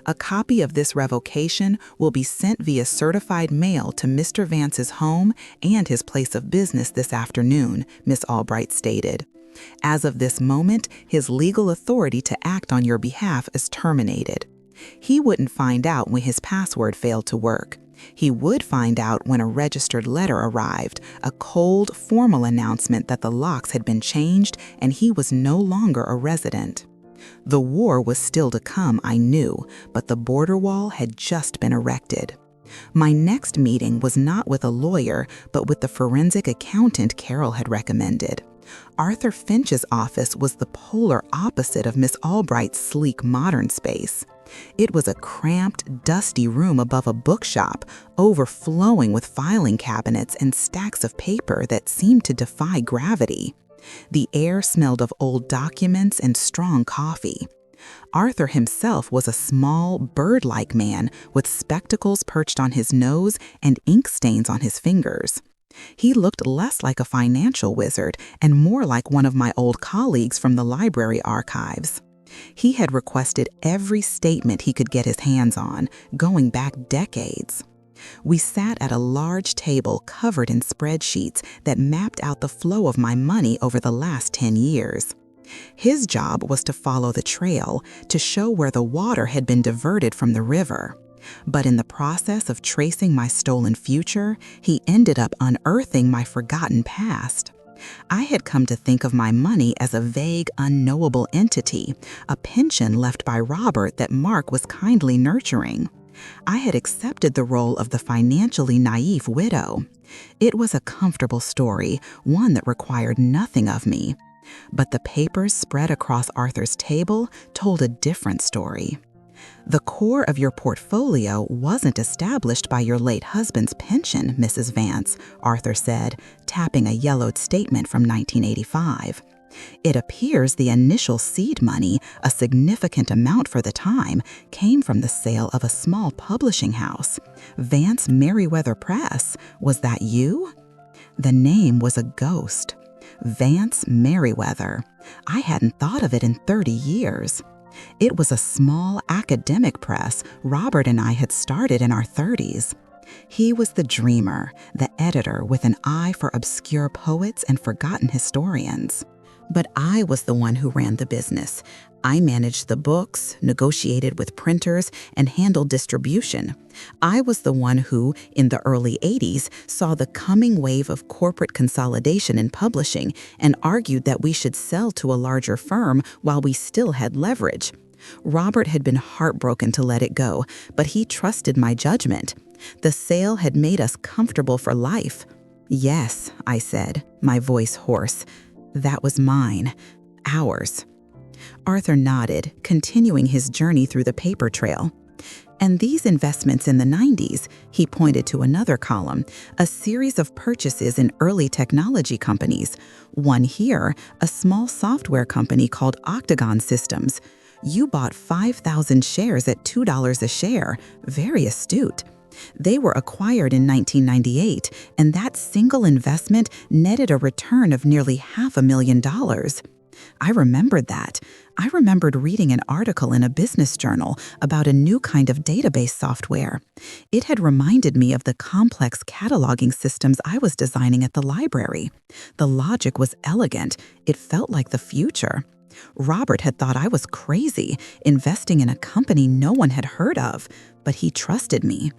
"A copy of this revocation will be sent via certified mail to Mr. Vance's home and his place of business this afternoon," Miss Albright stated. "As of this moment, his legal authority to act on your behalf is terminated. He wouldn't find out when his password failed to work. He would find out when a registered letter arrived, a cold, formal announcement that the locks had been changed and he was no longer a resident. The war was still to come, I knew, but the border wall had just been erected. My next meeting was not with a lawyer, but with the forensic accountant Carol had recommended. Arthur Finch's office was the polar opposite of Miss Albright's sleek modern space. It was a cramped, dusty room above a bookshop, overflowing with filing cabinets and stacks of paper that seemed to defy gravity. The air smelled of old documents and strong coffee. Arthur himself was a small, bird-like man with spectacles perched on his nose and ink stains on his fingers. He looked less like a financial wizard and more like one of my old colleagues from the library archives. He had requested every statement he could get his hands on, going back decades. We sat at a large table covered in spreadsheets that mapped out the flow of my money over the last 10 years. His job was to follow the trail, to show where the water had been diverted from the river. But in the process of tracing my stolen future, he ended up unearthing my forgotten past. I had come to think of my money as a vague, unknowable entity, a pension left by Robert that Mark was kindly nurturing. I had accepted the role of the financially naive widow. It was a comfortable story, one that required nothing of me. But the papers spread across Arthur's table told a different story. "The core of your portfolio wasn't established by your late husband's pension, Mrs. Vance," Arthur said, tapping a yellowed statement from 1985. "It appears the initial seed money, a significant amount for the time, came from the sale of a small publishing house. Vance Merriweather Press. Was that you?" The name was a ghost. Vance Merriweather. I hadn't thought of it in 30 years. It was a small academic press Robert and I had started in our 30s. He was the dreamer, the editor with an eye for obscure poets and forgotten historians. But I was the one who ran the business. I managed the books, negotiated with printers, and handled distribution. I was the one who, in the early 80s, saw the coming wave of corporate consolidation in publishing and argued that we should sell to a larger firm while we still had leverage. Robert had been heartbroken to let it go, but he trusted my judgment. The sale had made us comfortable for life. "Yes," I said, my voice hoarse. "That was mine. Ours." Arthur nodded, continuing his journey through the paper trail. "And these investments in the 90s, he pointed to another column, a series of purchases in early technology companies. One here, a small software company called Octagon Systems. You bought 5,000 shares at $2 a share. Very astute. They were acquired in 1998, and that single investment netted a return of nearly $500,000. I remembered that. I remembered reading an article in a business journal about a new kind of database software. It had reminded me of the complex cataloging systems I was designing at the library. The logic was elegant. It felt like the future. Robert had thought I was crazy, investing in a company no one had heard of, but he trusted me.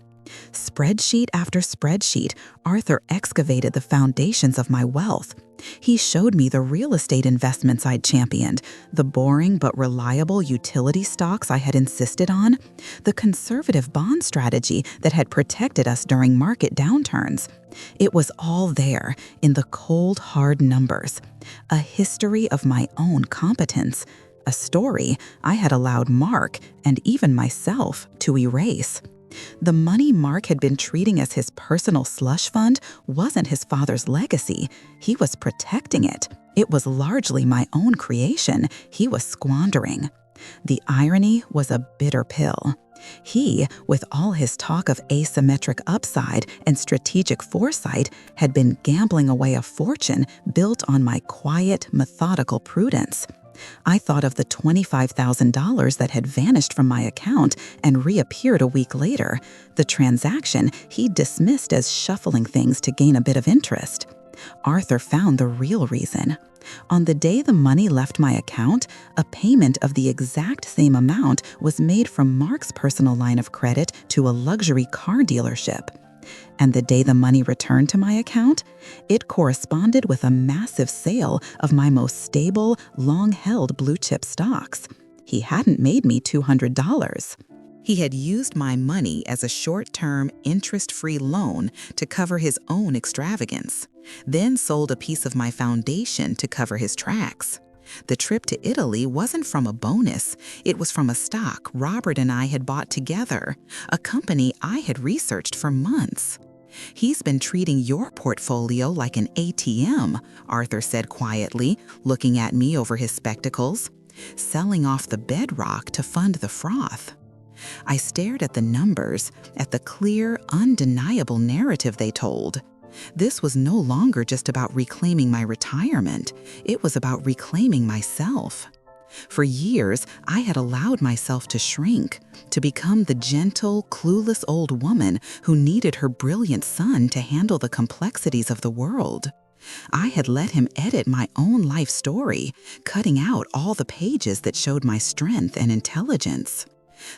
Spreadsheet after spreadsheet, Arthur excavated the foundations of my wealth. He showed me the real estate investments I'd championed, the boring but reliable utility stocks I had insisted on, the conservative bond strategy that had protected us during market downturns. It was all there in the cold, hard numbers. A history of my own competence, a story I had allowed Mark, and even myself, to erase. The money Mark had been treating as his personal slush fund wasn't his father's legacy. He was protecting it. It was largely my own creation he was squandering. The irony was a bitter pill. He, with all his talk of asymmetric upside and strategic foresight, had been gambling away a fortune built on my quiet, methodical prudence. I thought of the $25,000 that had vanished from my account and reappeared a week later, the transaction he dismissed as shuffling things to gain a bit of interest. Arthur found the real reason. On the day the money left my account, a payment of the exact same amount was made from Mark's personal line of credit to a luxury car dealership. And the day the money returned to my account, it corresponded with a massive sale of my most stable, long-held blue-chip stocks. He hadn't made me $200. He had used my money as a short-term, interest-free loan to cover his own extravagance, then sold a piece of my foundation to cover his tracks. The trip to Italy wasn't from a bonus. It was from a stock Robert and I had bought together, a company I had researched for months. "He's been treating your portfolio like an ATM," Arthur said quietly, looking at me over his spectacles. "Selling off the bedrock to fund the froth." I stared at the numbers, at the clear, undeniable narrative they told. This was no longer just about reclaiming my retirement. It was about reclaiming myself. For years, I had allowed myself to shrink, to become the gentle, clueless old woman who needed her brilliant son to handle the complexities of the world. I had let him edit my own life story, cutting out all the pages that showed my strength and intelligence.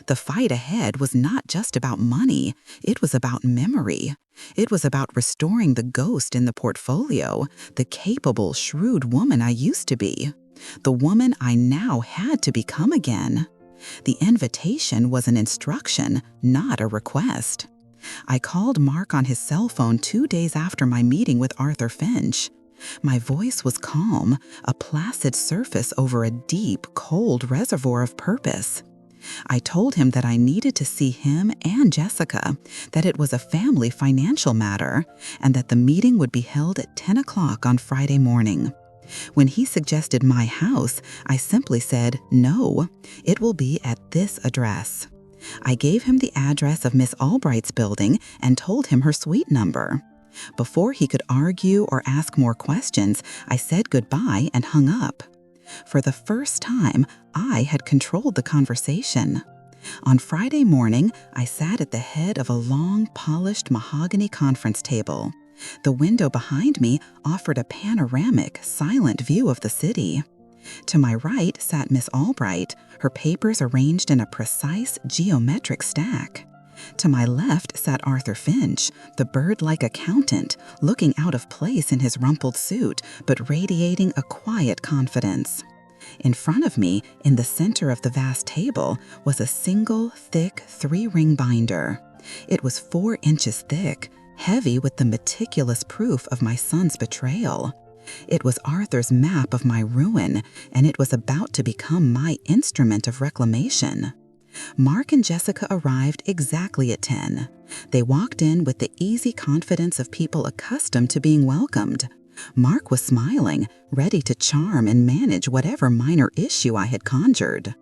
The fight ahead was not just about money, it was about memory. It was about restoring the ghost in the portfolio, the capable, shrewd woman I used to be, the woman I now had to become again. The invitation was an instruction, not a request. I called Mark on his cell phone 2 days after my meeting with Arthur Finch. My voice was calm, a placid surface over a deep, cold reservoir of purpose. I told him that I needed to see him and Jessica, that it was a family financial matter, and that the meeting would be held at 10 o'clock on Friday morning. When he suggested my house, I simply said, "No, it will be at this address." I gave him the address of Miss Albright's building and told him her suite number. Before he could argue or ask more questions, I said goodbye and hung up. For the first time, I had controlled the conversation. On Friday morning, I sat at the head of a long, polished mahogany conference table. The window behind me offered a panoramic, silent view of the city. To my right sat Miss Albright, her papers arranged in a precise geometric stack. To my left sat Arthur Finch, the bird-like accountant, looking out of place in his rumpled suit, but radiating a quiet confidence. In front of me, in the center of the vast table, was a single, thick, 3-ring binder. It was 4 inches thick, heavy with the meticulous proof of my son's betrayal. It was Arthur's map of my ruin, and it was about to become my instrument of reclamation. Mark and Jessica arrived exactly at 10. They walked in with the easy confidence of people accustomed to being welcomed. Mark was smiling, ready to charm and manage whatever minor issue I had conjured.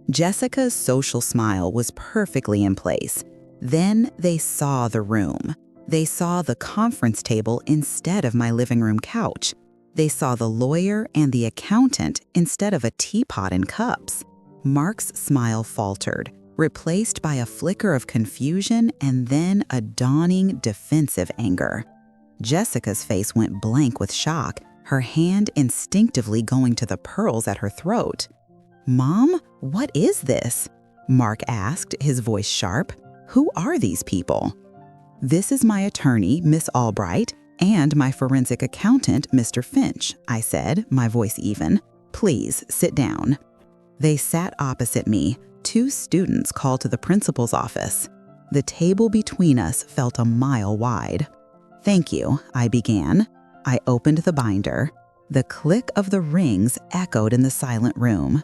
Jessica's social smile was perfectly in place. Then they saw the room. They saw the conference table instead of my living room couch. They saw the lawyer and the accountant instead of a teapot and cups. Mark's smile faltered, replaced by a flicker of confusion and then a dawning defensive anger. Jessica's face went blank with shock, her hand instinctively going to the pearls at her throat. "Mom, what is this?" Mark asked, his voice sharp. "Who are these people?" "This is my attorney, Miss Albright, and my forensic accountant, Mr. Finch," I said, my voice even. "Please, sit down." They sat opposite me, 2 students called to the principal's office. The table between us felt a mile wide. "Thank you," I began. I opened the binder. The click of the rings echoed in the silent room.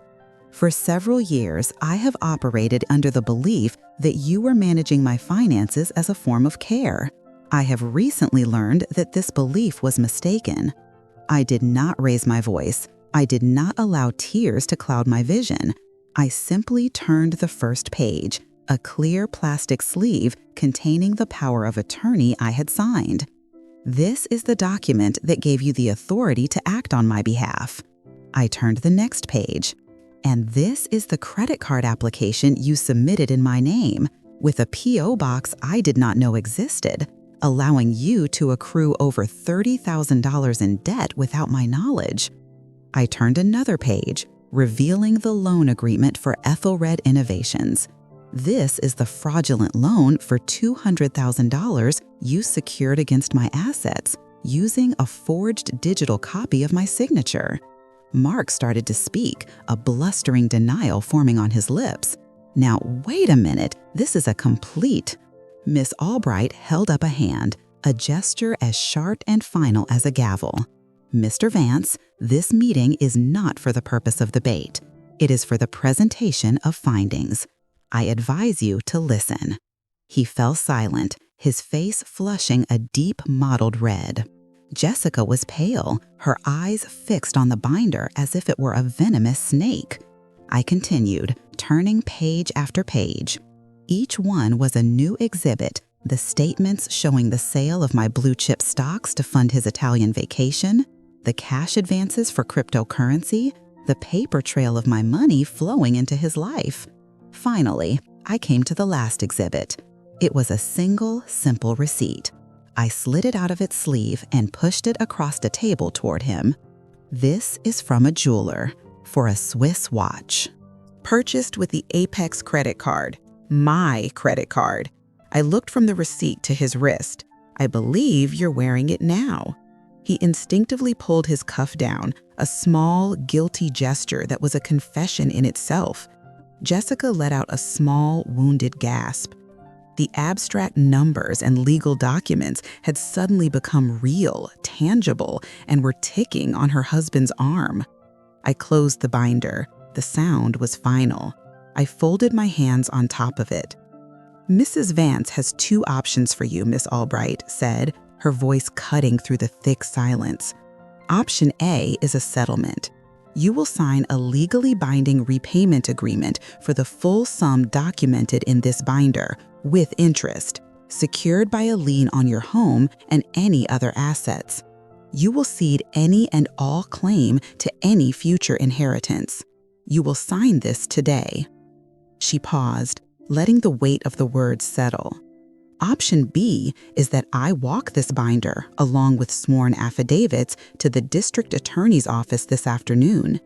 "For several years, I have operated under the belief that you were managing my finances as a form of care. I have recently learned that this belief was mistaken." I did not raise my voice. I did not allow tears to cloud my vision. I simply turned the first page, a clear plastic sleeve containing the power of attorney I had signed. "This is the document that gave you the authority to act on my behalf." I turned the next page. "And this is the credit card application you submitted in my name, with a P.O. box I did not know existed, allowing you to accrue over $30,000 in debt without my knowledge." I turned another page, revealing the loan agreement for Ethelred Innovations. "This is the fraudulent loan for $200,000 you secured against my assets, using a forged digital copy of my signature." Mark started to speak, a blustering denial forming on his lips. "Now, wait a minute, this is a complete..." Miss Albright held up a hand, a gesture as sharp and final as a gavel. "Mr. Vance, this meeting is not for the purpose of debate. It is for the presentation of findings. I advise you to listen." He fell silent, his face flushing a deep mottled red. Jessica was pale, her eyes fixed on the binder as if it were a venomous snake. I continued, turning page after page. Each one was a new exhibit, the statements showing the sale of my blue-chip stocks to fund his Italian vacation, the cash advances for cryptocurrency, the paper trail of my money flowing into his life. Finally, I came to the last exhibit. It was a single, simple receipt. I slid it out of its sleeve and pushed it across the table toward him. "This is from a jeweler for a Swiss watch. Purchased with the Apex credit card. My credit card." I looked from the receipt to his wrist. "I believe you're wearing it now." He instinctively pulled his cuff down, a small, guilty gesture that was a confession in itself. Jessica let out a small, wounded gasp. The abstract numbers and legal documents had suddenly become real, tangible, and were ticking on her husband's arm. I closed the binder. The sound was final. I folded my hands on top of it. "Mrs. Vance has 2 options for you," Miss Albright said, her voice cutting through the thick silence. "Option A is a settlement. You will sign a legally binding repayment agreement for the full sum documented in this binder, with interest. secured by a lien on your home and any other assets. You will cede any and all claim to any future inheritance. You will sign this today." She paused, letting the weight of the words settle. Option B is that I walk this binder, along with sworn affidavits, to the district attorney's office this afternoon.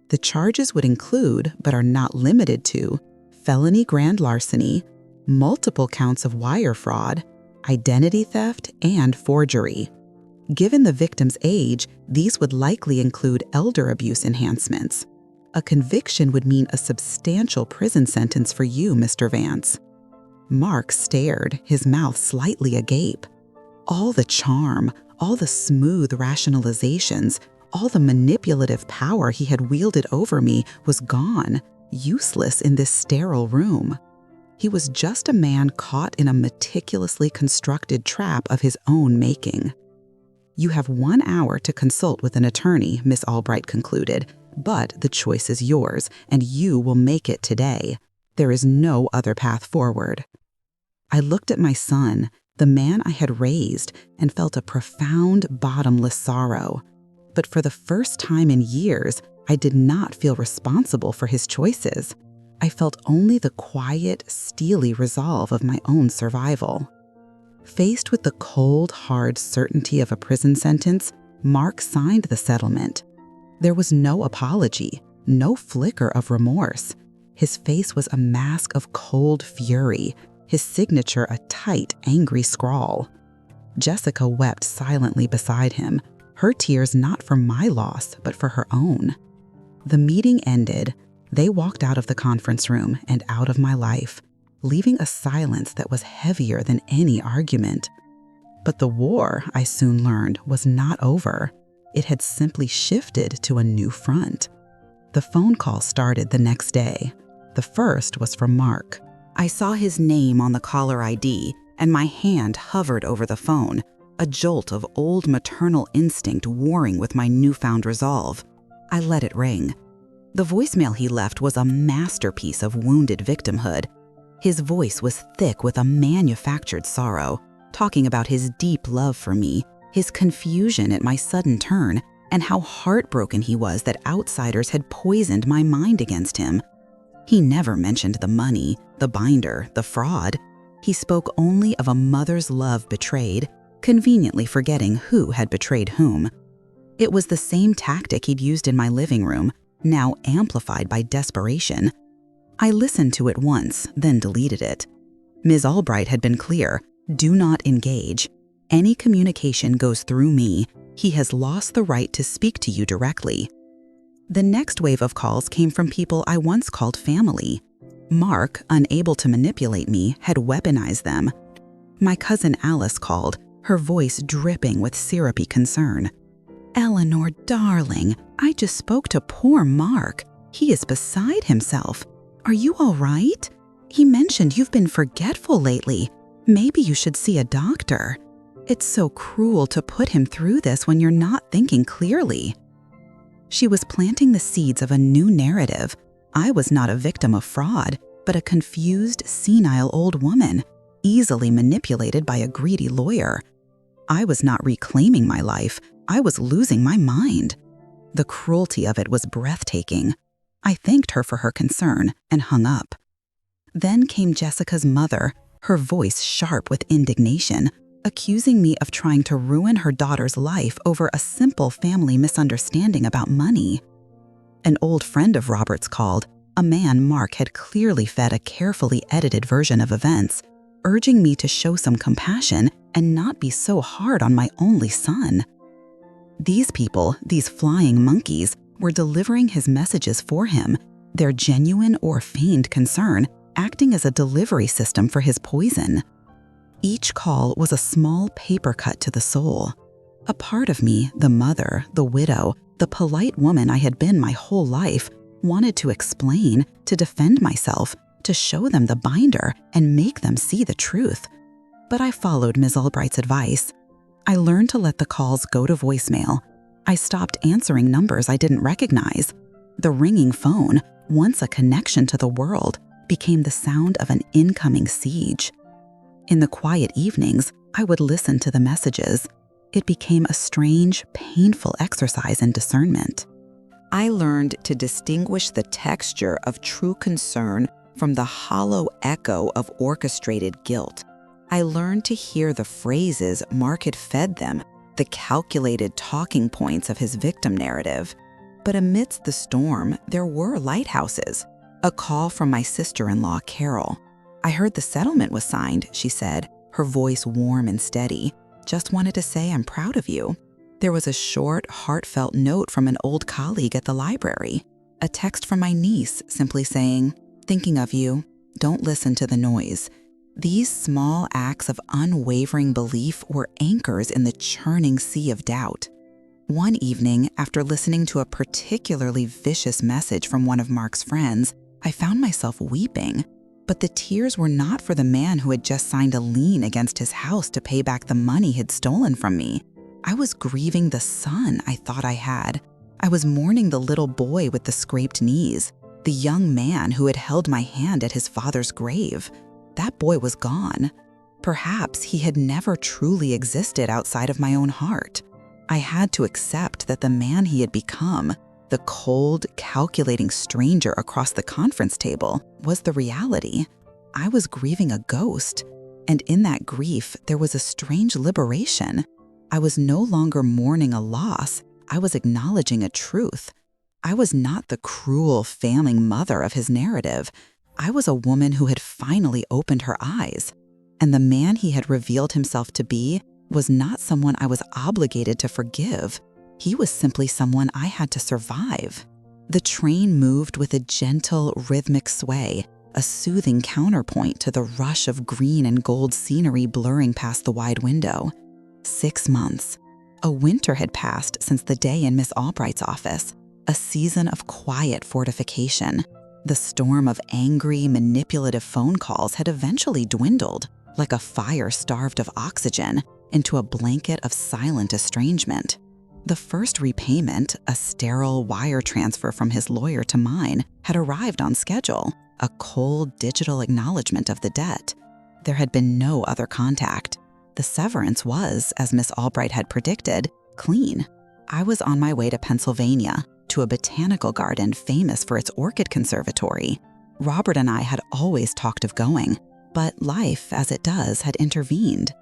The charges would include, but are not limited to, felony grand larceny, multiple counts of wire fraud, identity theft, and forgery. Given the victim's age, these would likely include elder abuse enhancements. A conviction would mean a substantial prison sentence for you, Mr. Vance. Mark stared, his mouth slightly agape. All the charm, all the smooth rationalizations, all the manipulative power he had wielded over me was gone, useless in this sterile room. He was just a man caught in a meticulously constructed trap of his own making. "You have 1 hour to consult with an attorney," Miss Albright concluded, "but the choice is yours, and you will make it today. There is no other path forward." I looked at my son, the man I had raised, and felt a profound, bottomless sorrow. But for the first time in years, I did not feel responsible for his choices. I felt only the quiet, steely resolve of my own survival. Faced with the cold, hard certainty of a prison sentence, Mark signed the settlement. There was no apology, no flicker of remorse. His face was a mask of cold fury, his signature a tight, angry scrawl. Jessica wept silently beside him, her tears not for my loss, but for her own. The meeting ended. They walked out of the conference room and out of my life, leaving a silence that was heavier than any argument. But the war, I soon learned, was not over. It had simply shifted to a new front. The phone call started the next day. The first was from Mark. I saw his name on the caller ID, and my hand hovered over the phone, a jolt of old maternal instinct warring with my newfound resolve. I let it ring. The voicemail he left was a masterpiece of wounded victimhood. His voice was thick with a manufactured sorrow, talking about his deep love for me, his confusion at my sudden turn, and how heartbroken he was that outsiders had poisoned my mind against him. He never mentioned the money, the binder, the fraud. He spoke only of a mother's love betrayed, conveniently forgetting who had betrayed whom. It was the same tactic he'd used in my living room, now amplified by desperation. I listened to it once, then deleted it. Ms. Albright had been clear, do not engage. Any communication goes through me. He has lost the right to speak to you directly. The next wave of calls came from people I once called family. Mark, unable to manipulate me, had weaponized them. My cousin Alice called, her voice dripping with syrupy concern. "Eleanor, darling, I just spoke to poor Mark. He is beside himself. Are you all right? He mentioned you've been forgetful lately. Maybe you should see a doctor. It's so cruel to put him through this when you're not thinking clearly." She was planting the seeds of a new narrative. I was not a victim of fraud, but a confused, senile old woman, easily manipulated by a greedy lawyer. I was not reclaiming my life. I was losing my mind. The cruelty of it was breathtaking. I thanked her for her concern and hung up. Then came Jessica's mother, her voice sharp with indignation, accusing me of trying to ruin her daughter's life over a simple family misunderstanding about money. An old friend of Robert's called, a man Mark had clearly fed a carefully edited version of events, urging me to show some compassion and not be so hard on my only son. These people, these flying monkeys, were delivering his messages for him, their genuine or feigned concern acting as a delivery system for his poison. Each call was a small paper cut to the soul. A part of me, the mother, the widow, the polite woman I had been my whole life, wanted to explain, to defend myself, to show them the binder and make them see the truth. But I followed Ms. Albright's advice. I learned to let the calls go to voicemail. I stopped answering numbers I didn't recognize. The ringing phone, once a connection to the world, became the sound of an incoming siege. In the quiet evenings, I would listen to the messages. It became a strange, painful exercise in discernment. I learned to distinguish the texture of true concern from the hollow echo of orchestrated guilt. I learned to hear the phrases Mark had fed them, the calculated talking points of his victim narrative. But amidst the storm, there were lighthouses. A call from my sister-in-law, Carol. "I heard the settlement was signed," she said, her voice warm and steady. "Just wanted to say I'm proud of you." There was a short, heartfelt note from an old colleague at the library. A text from my niece simply saying, "Thinking of you. Don't listen to the noise." These small acts of unwavering belief were anchors in the churning sea of doubt. One evening, after listening to a particularly vicious message from one of Mark's friends, I found myself weeping. But the tears were not for the man who had just signed a lien against his house to pay back the money he'd stolen from me. I was grieving the son I thought I had. I was mourning the little boy with the scraped knees, the young man who had held my hand at his father's grave. That boy was gone. Perhaps he had never truly existed outside of my own heart. I had to accept that the man he had become, the cold, calculating stranger across the conference table, was the reality. I was grieving a ghost, and in that grief, there was a strange liberation. I was no longer mourning a loss. I was acknowledging a truth. I was not the cruel, failing mother of his narrative. I was a woman who had finally opened her eyes. And the man he had revealed himself to be was not someone I was obligated to forgive. He was simply someone I had to survive. The train moved with a gentle, rhythmic sway, a soothing counterpoint to the rush of green and gold scenery blurring past the wide window. 6 months. A winter had passed since the day in Miss Albright's office, a season of quiet fortification. The storm of angry, manipulative phone calls had eventually dwindled, like a fire starved of oxygen, into a blanket of silent estrangement. The first repayment, a sterile wire transfer from his lawyer to mine, had arrived on schedule, a cold digital acknowledgement of the debt. There had been no other contact. The severance was, as Miss Albright had predicted, clean. I was on my way to Pennsylvania, to a botanical garden famous for its orchid conservatory. Robert and I had always talked of going, but life, as it does, had intervened.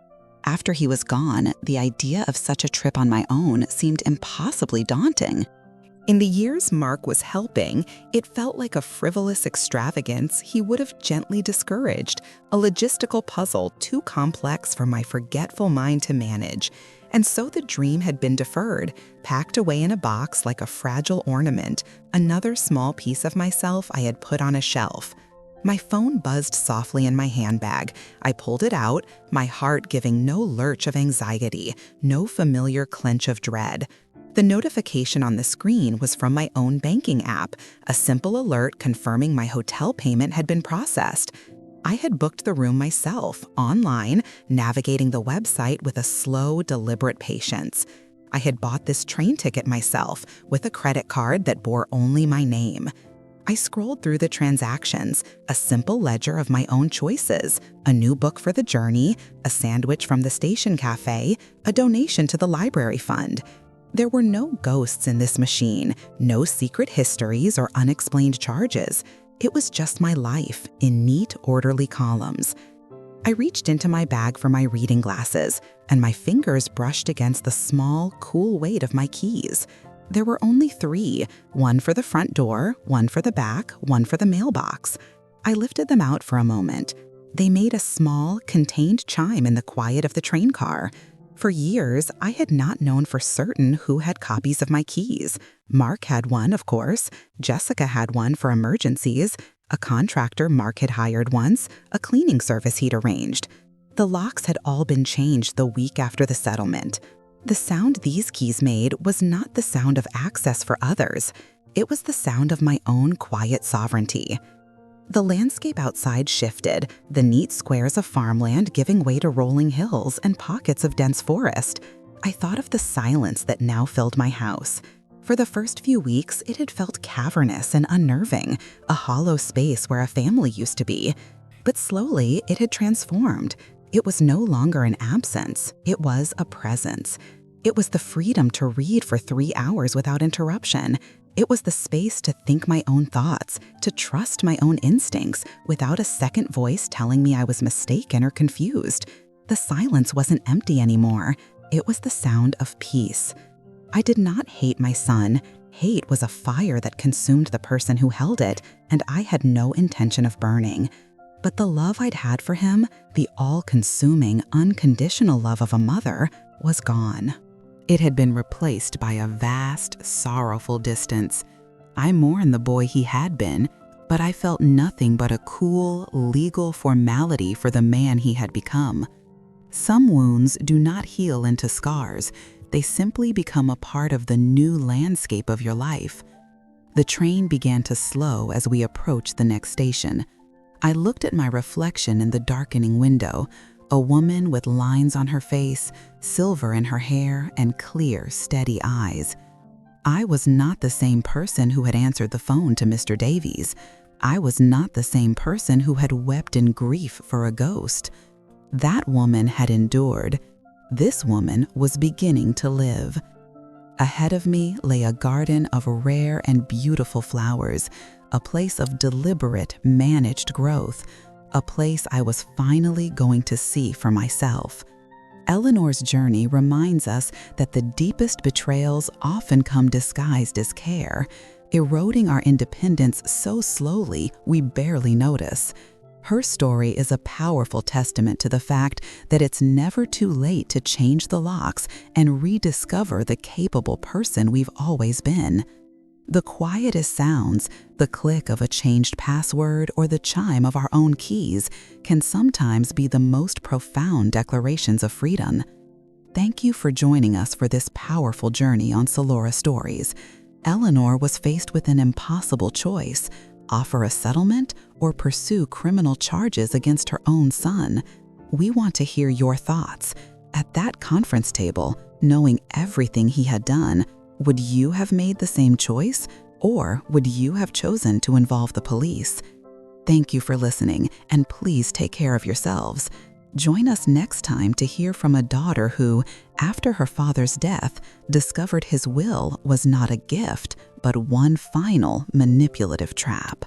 After he was gone, the idea of such a trip on my own seemed impossibly daunting. In the years Mark was helping, it felt like a frivolous extravagance he would have gently discouraged, a logistical puzzle too complex for my forgetful mind to manage. And so the dream had been deferred, packed away in a box like a fragile ornament, another small piece of myself I had put on a shelf. My phone buzzed softly in my handbag. I pulled it out, my heart giving no lurch of anxiety, no familiar clench of dread. The notification on the screen was from my own banking app, a simple alert confirming my hotel payment had been processed. I had booked the room myself, online, navigating the website with a slow, deliberate patience. I had bought this train ticket myself, with a credit card that bore only my name. I scrolled through the transactions, a simple ledger of my own choices, a new book for the journey, a sandwich from the station cafe, a donation to the library fund. There were no ghosts in this machine, no secret histories or unexplained charges. It was just my life, in neat, orderly columns. I reached into my bag for my reading glasses, and my fingers brushed against the small, cool weight of my keys. There were only 3, one for the front door, one for the back, one for the mailbox. I lifted them out for a moment. They made a small, contained chime in the quiet of the train car. For years, I had not known for certain who had copies of my keys. Mark had one, of course. Jessica had one for emergencies. A contractor Mark had hired once, a cleaning service he'd arranged. The locks had all been changed the week after the settlement. The sound these keys made was not the sound of access for others. It was the sound of my own quiet sovereignty. The landscape outside shifted, the neat squares of farmland giving way to rolling hills and pockets of dense forest. I thought of the silence that now filled my house. For the first few weeks, it had felt cavernous and unnerving, a hollow space where a family used to be. But slowly, it had transformed. It was no longer an absence, it was a presence. It was the freedom to read for 3 hours without interruption. It was the space to think my own thoughts, to trust my own instincts without a second voice telling me I was mistaken or confused. The silence wasn't empty anymore. It was the sound of peace. I did not hate my son. Hate was a fire that consumed the person who held it, and I had no intention of burning. But the love I'd had for him, the all-consuming, unconditional love of a mother, was gone. It had been replaced by a vast, sorrowful distance. I mourned the boy he had been, but I felt nothing but a cool, legal formality for the man he had become. Some wounds do not heal into scars. They simply become a part of the new landscape of your life. The train began to slow as we approached the next station. I looked at my reflection in the darkening window, a woman with lines on her face, silver in her hair, and clear, steady eyes. I was not the same person who had answered the phone to Mr. Davies. I was not the same person who had wept in grief for a ghost. That woman had endured. This woman was beginning to live. Ahead of me lay a garden of rare and beautiful flowers, a place of deliberate, managed growth, a place I was finally going to see for myself. Eleanor's journey reminds us that the deepest betrayals often come disguised as care, eroding our independence so slowly we barely notice. Her story is a powerful testament to the fact that it's never too late to change the locks and rediscover the capable person we've always been. The quietest sounds, the click of a changed password or the chime of our own keys, can sometimes be the most profound declarations of freedom. Thank you for joining us for this powerful journey on Sylora Stories. Eleanor was faced with an impossible choice: offer a settlement or pursue criminal charges against her own son. We want to hear your thoughts. At that conference table, knowing everything he had done, would you have made the same choice, or would you have chosen to involve the police? Thank you for listening, and please take care of yourselves. Join us next time to hear from a daughter who, after her father's death, discovered his will was not a gift, but one final manipulative trap.